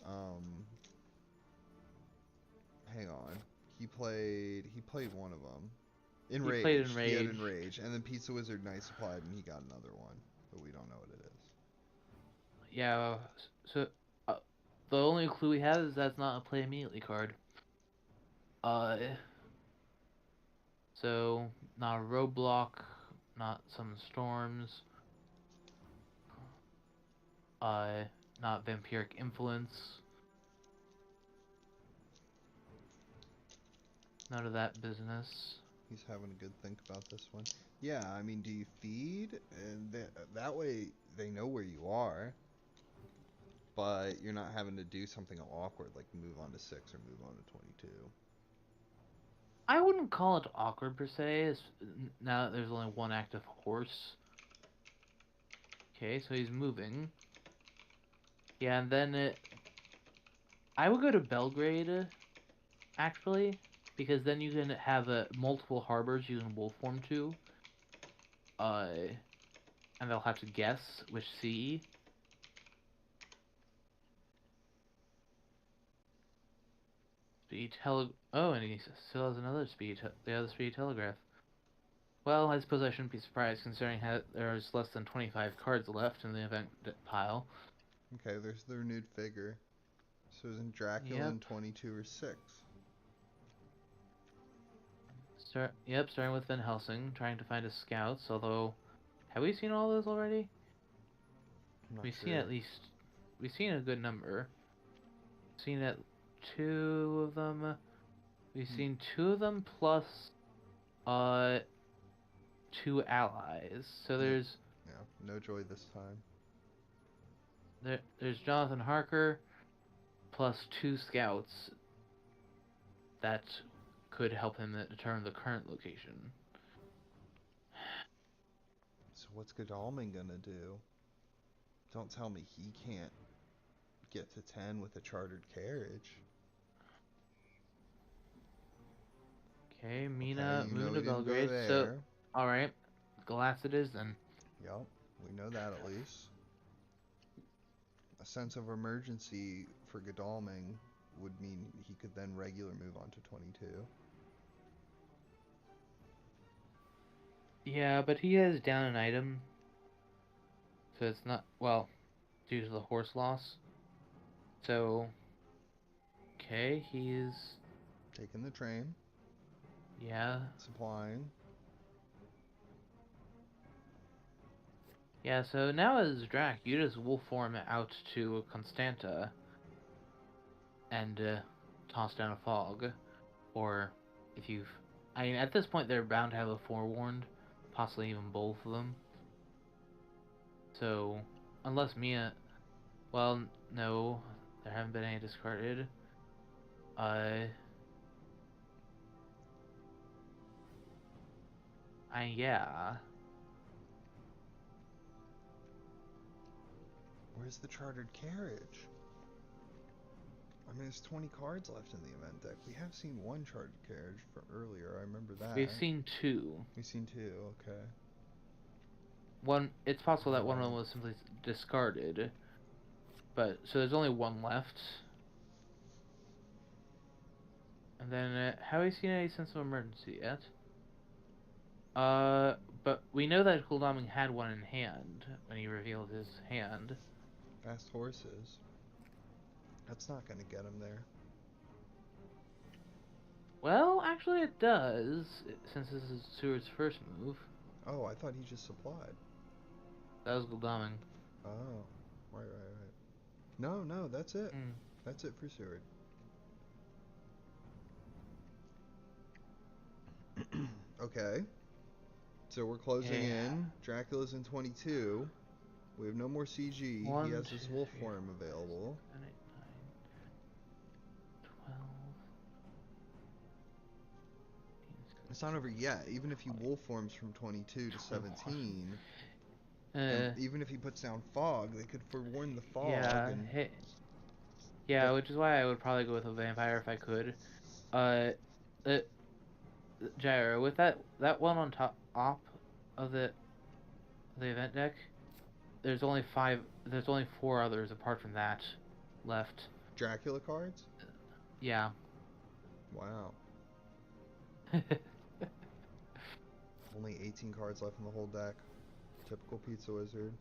hang on. He played one of them. He played in Enraged. He had Rage. Enraged. And then Pizzawizard Night Supplied, and he got another one. But we don't know what it is. Yeah, so uh, the only clue we have is that's not a play immediately card. Uh, so not a roadblock, not some storms. Uh, Not vampiric influence. None of that business. He's having a good think about this one. Yeah, I mean, do you feed? And that way they know where you are. But you're not having to do something awkward like move on to 6 or move on to 22. I wouldn't call it awkward per se, now that there's only one active horse. Okay, so he's moving. Yeah, and then I would go to Belgrade, actually, because then you can have multiple harbors you can wolf form to. Uh, and they'll have to guess which sea. Oh, and he still has another the other speed telegraph. Well, I suppose I shouldn't be surprised considering how there's less than 25 cards left in the event pile. Okay, there's the renewed figure. So isn't Dracula Yep. in 22 or 6? Starting with Van Helsing, trying to find his scouts, although have we seen all those already? I'm not We've seen sure. at least we've seen a good number. Seen at two of them. We've seen two of them plus uh two allies. So Nope. Yeah, no joy this time. there's Jonathan Harker plus two scouts that could help him determine the current location. So what's Godalming gonna do? Don't tell me he can't get to 10 with a chartered carriage. Okay, Okay, Mina you moving know to he didn't go Belgrade. So, there. all right, Glass it is then. Yup, we know that at least. A sense of emergency for Godalming would mean he could then regular move on to 22. Yeah, but he has down an item, so it's not well due to the horse loss. So, okay, he's Taking the train, yeah, supplying. yeah. So now as Drac, you just wolf form out to Constanta. and toss down a fog. Or if you've, I mean, at this point they're bound to have a forewarned, possibly even both of them. So, unless Mia, well, no, there haven't been any discarded. Yeah. Where's the chartered carriage? I mean, there's 20 cards left in the event deck. We have seen one chartered carriage from earlier. I remember that. We've seen two. We've seen two. Okay. One, it's possible that one of them was simply discarded. But, so there's only one left. And then, have we seen any sense of emergency yet? But we know that Gul'daming had one in hand when he revealed his hand. Fast horses. That's not gonna get him there. Well, actually it does, since this is Seward's first move. Oh, I thought he just supplied. That was Gul'daming. Oh, right. No, that's it. Mm. That's it for Seward. Okay. So we're closing in. Dracula's in 22. We have no more CG. He has his wolf form available. 7, 8, 9, 12. It's not over yet. Even if he wolf forms from 22 to 17, and even if he puts down fog, they could forewarn the fog. Yeah, and... yeah, which is why I would probably go with a vampire if I could. Gyro, with that one on top of the event deck, there's only 4 others apart from that left. Dracula cards? Yeah. Wow. Only 18 cards left in the whole deck. Typical Pizzawizard.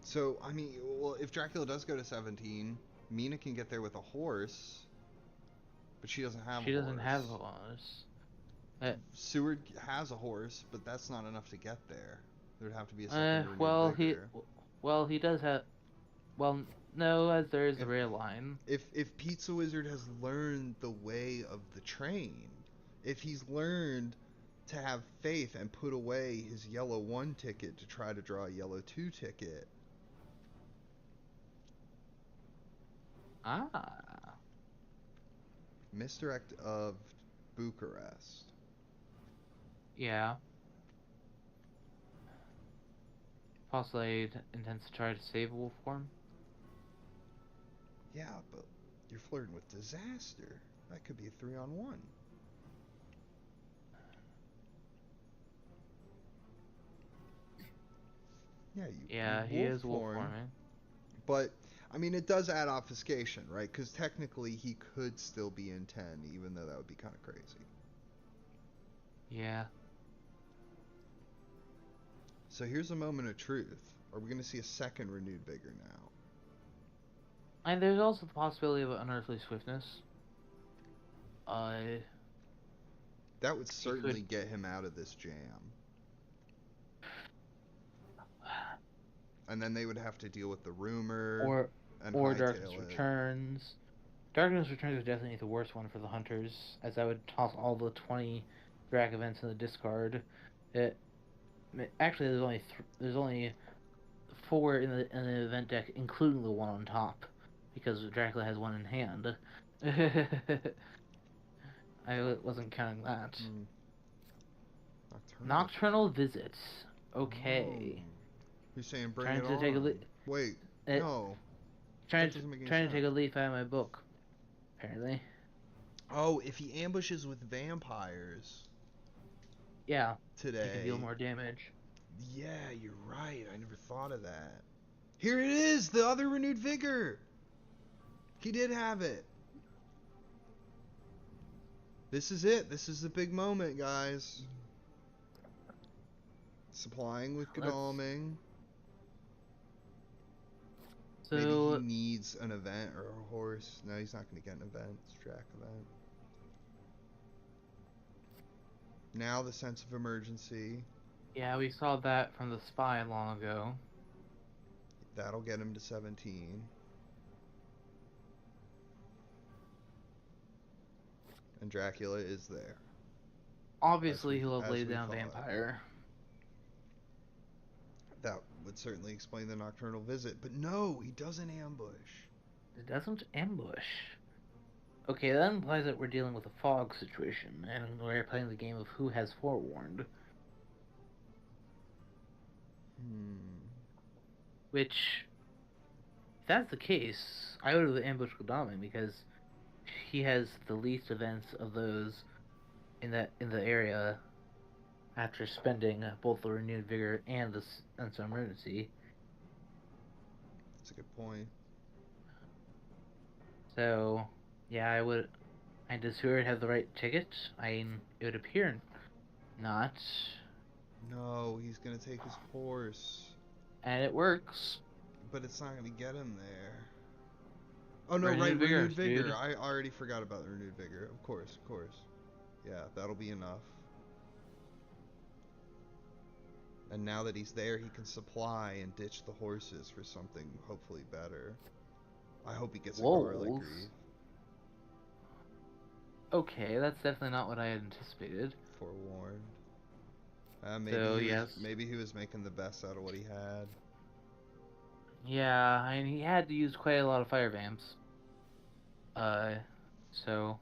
So, I mean, well, if Dracula does go to 17, Mina can get there with a horse, but she doesn't have a horse. She doesn't have a horse. Seward has a horse, but that's not enough to get there. There would have to be a second vigor. He does have. Well, no, as there is the rail line. If Pizzawizard has learned the way of the train, if he's learned to have faith and put away his yellow 1 ticket to try to draw a yellow 2 ticket. Misdirect of Bucharest. Yeah. Possibly intends to try to save wolf form. Yeah, but you're flirting with disaster. That could be a 3-on-1. Yeah, he is wolf forming. But, I mean, it does add obfuscation, right? Because technically he could still be in 10, even though that would be kind of crazy. Yeah. So here's a moment of truth. Are we going to see a second renewed vigor now? And there's also the possibility of unearthly swiftness. That would certainly get him out of this jam. And then they would have to deal with the rumor or Darkness Returns. Darkness Returns is definitely the worst one for the hunters, as that would toss all the 20 Drac events in the discard. Actually, there's only 4 in the event deck, including the one on top, because Dracula has one in hand. I wasn't counting that. Nocturnal Visits. Okay. You're saying bring it on. Wait, no. Trying to take a leaf out of my book, apparently. Oh, if he ambushes with vampires. Yeah. Today. He can deal more damage. Yeah, you're right. I never thought of that. Here it is, the other renewed vigor. He did have it. This is it. This is the big moment, guys. Supplying with Godalming. So maybe he needs an event or a horse. No, he's not going to get an event. It's a Drac event. Now the sense of emergency. Yeah, we saw that from the spy long ago. That'll get him to 17. And Dracula is there. Obviously, he'll have As laid we down thought. vampire. That would certainly explain the nocturnal visit, but no, he doesn't ambush. It doesn't ambush. Okay, that implies that we're dealing with a fog situation, and we're playing the game of who has forewarned. Which, if that's the case, I would have ambushed Godalming because he has the least events of those in the area after spending both the renewed vigor and the sense of emergency. That's a good point. So, yeah, I would. And does Heward have the right ticket? I mean, it would appear not. No, he's gonna take his horse. And it works. But it's not gonna get him there. Oh no, right, Renewed vigor, renewed vigor. dude. I already forgot about the renewed vigor. Of course. Yeah, that'll be enough. And now that he's there, he can supply and ditch the horses for something hopefully better. I hope he gets a garlic wreath. Okay, that's definitely not what I had anticipated. Forewarned. Maybe he was making the best out of what he had. Yeah, I mean, he had to use quite a lot of fire vamps. So...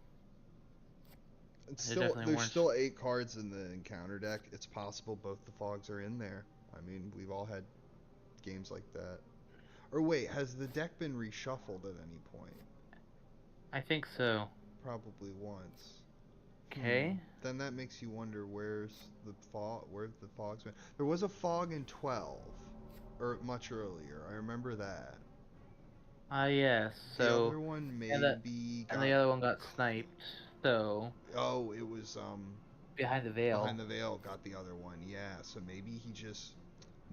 There's still 8 cards in the encounter deck. It's possible both the fogs are in there. I mean, we've all had games like that. Or wait, has the deck been reshuffled at any point? I think so. Probably once. Okay. Then that makes you wonder where the fogs went. There was a fog in 12, or much earlier. I remember that. Yes. So the other one maybe and the other one got sniped. So. Oh, it was Behind the Veil. Behind the Veil got the other one. Yeah. So maybe he just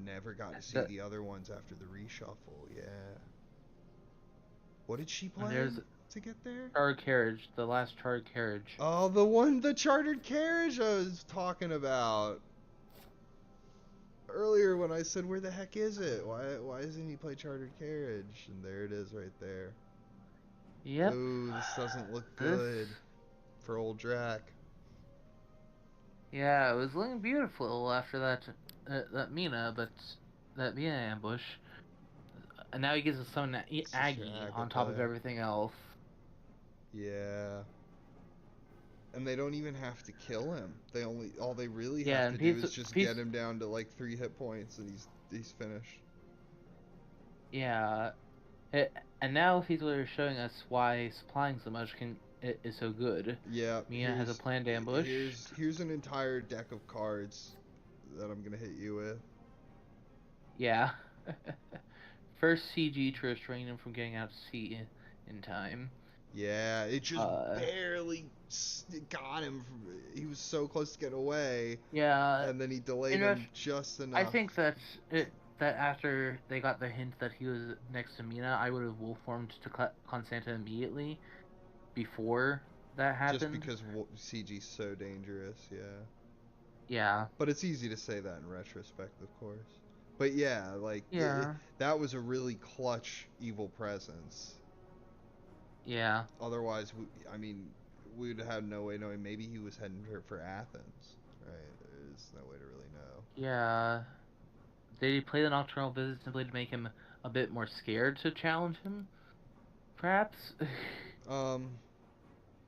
never got to see the other ones after the reshuffle. Yeah. What did she play to get there? Chartered Carriage, the last Chartered Carriage. Oh, the Chartered Carriage I was talking about earlier when I said, where the heck is it? Why doesn't he play Chartered Carriage? And there it is right there. Yep. Ooh, this doesn't look good for old Drac. Yeah, it was looking beautiful after that Mina ambush. And now he gets to summon Aggie on top of everything else. Yeah. And they don't even have to kill him. All they really have to do is just get him down to like 3 hit points and he's finished. Yeah. And now he's showing us why supplying so much is so good. Yeah. Mia has a planned ambush. Here's an entire deck of cards that I'm gonna hit you with. Yeah. First CG to restrain him from getting out to sea in time. Yeah, it just barely got him. He was so close to getting away. Yeah. And then he delayed him just enough. I think that after they got the hint that he was next to Mina, I would have wolf formed to Constanta immediately before that happened. Just because CG's so dangerous, yeah. Yeah. But it's easy to say that in retrospect, of course. But yeah, like, that was a really clutch evil presence. Yeah. Otherwise, we'd have no way knowing. Maybe he was heading for Athens, right? There's no way to really know. Yeah. Did he play the Nocturnal Visit simply to make him a bit more scared to challenge him? Perhaps?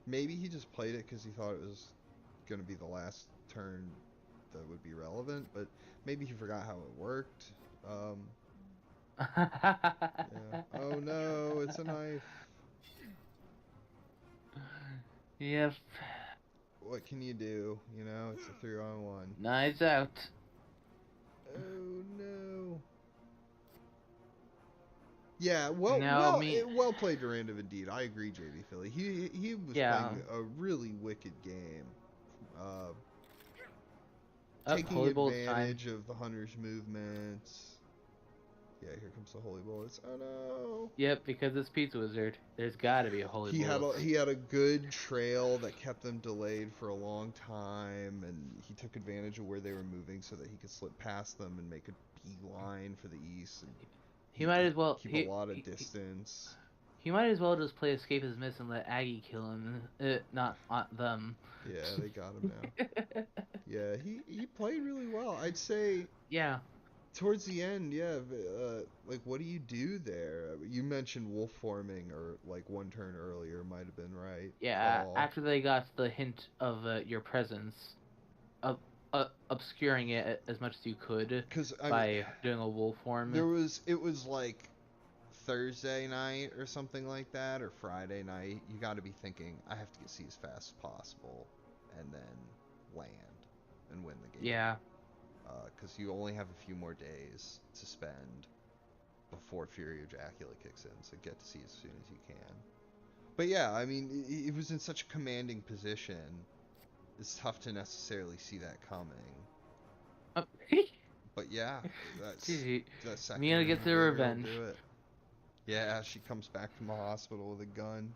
Maybe he just played it because he thought it was going to be the last turn that would be relevant, but maybe he forgot how it worked. Yeah. Oh no, it's a knife. Yep. What can you do? You know, it's a 3-on-1. Knives out. Oh no. Yeah, well played, Randiv, indeed. I agree, JV Philly. He was playing a really wicked game. Taking advantage of the hunter's movements. Yeah, here comes the holy bullets. Oh no. Yep, because it's Pizzawizard. There's got to be a holy bullet. He had a good trail that kept them delayed for a long time, and he took advantage of where they were moving so that he could slip past them and make a beeline for the east. And he might as well keep a lot of distance. He might as well just play Escape as Miss and let Aggie kill him, not them. Yeah, they got him now. Yeah, he played really well. I'd say Yeah. towards the end, yeah. Like, what do you do there? You mentioned wolf forming, or like one turn earlier might have been right at Yeah, all. after they got the hint of your presence, of obscuring it as much as you could Because I mean, by doing a wolf form. it was like Thursday night or something like that, or Friday night. You got to be thinking, I have to get see as fast as possible, and then land and win the game. Yeah. Because you only have a few more days to spend before Fury of Dracula kicks in, so get to see as soon as you can. But yeah, I mean, it was in such a commanding position. It's tough to necessarily see that coming. Oh, But yeah, that's Gee, that second Mia room gets her vigor will revenge. do it. Yeah, she comes back from the hospital with a gun,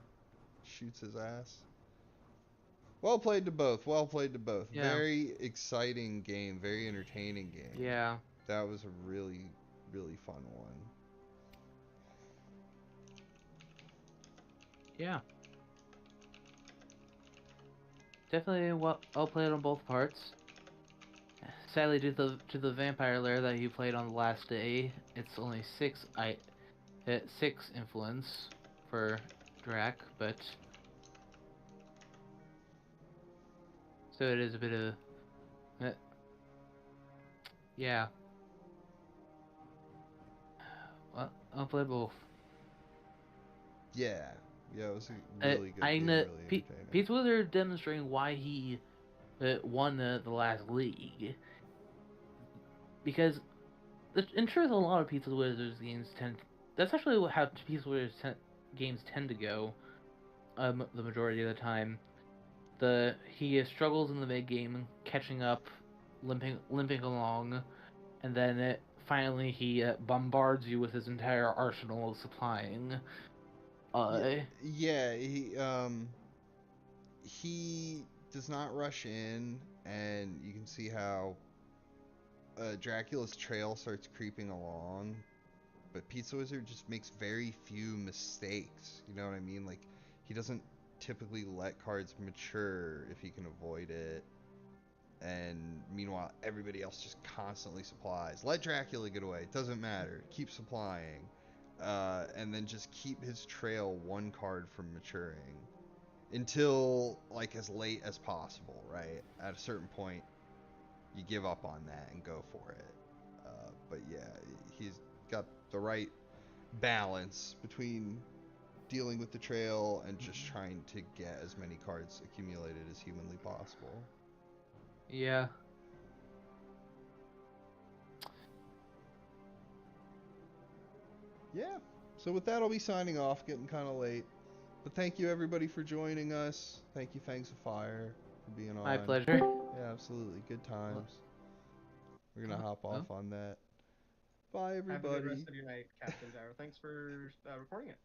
shoots his ass. Well played to both. Well played to both. Yeah. Very exciting game. Very entertaining game. Yeah. That was a really, really fun one. Yeah. Definitely well played on both parts. Sadly, due to the vampire lair that you played on the last day, it's only six influence for Drac, but so it is a bit of uh, yeah. Well, I'll play both. Yeah. Yeah, it was a really good I game. know Really entertaining. Pizzawizard demonstrating why he won the last league, because in truth, a lot of Pizzawizard's games tend. That's actually how games tend to go. The majority of the time, he struggles in the mid game, catching up, limping along, and then finally he bombards you with his entire arsenal of supplying. Yeah, Uh, yeah. He does not rush in, and you can see how Dracula's trail starts creeping along, but Pizza Wizard just makes very few mistakes. You know what I mean? Like, he doesn't typically let cards mature if he can avoid it. And meanwhile, everybody else just constantly supplies. Let Dracula get away. It doesn't matter. Keep supplying. And then just keep his trail one card from maturing until like as late as possible, right? At a certain point, you give up on that and go for it. But yeah, he's got the right balance between dealing with the trail and just trying to get as many cards accumulated as humanly possible. yeah. Yeah. So with that, I'll be signing off. Getting kind of late. But thank you everybody for joining us. Thank you, Fangs of Fire, for being My on. pleasure. Yeah, absolutely. Good Well, times. We're gonna hop well, off on that. Bye, Have a good everybody. rest of your night, Captain Darrow. Thanks for recording it.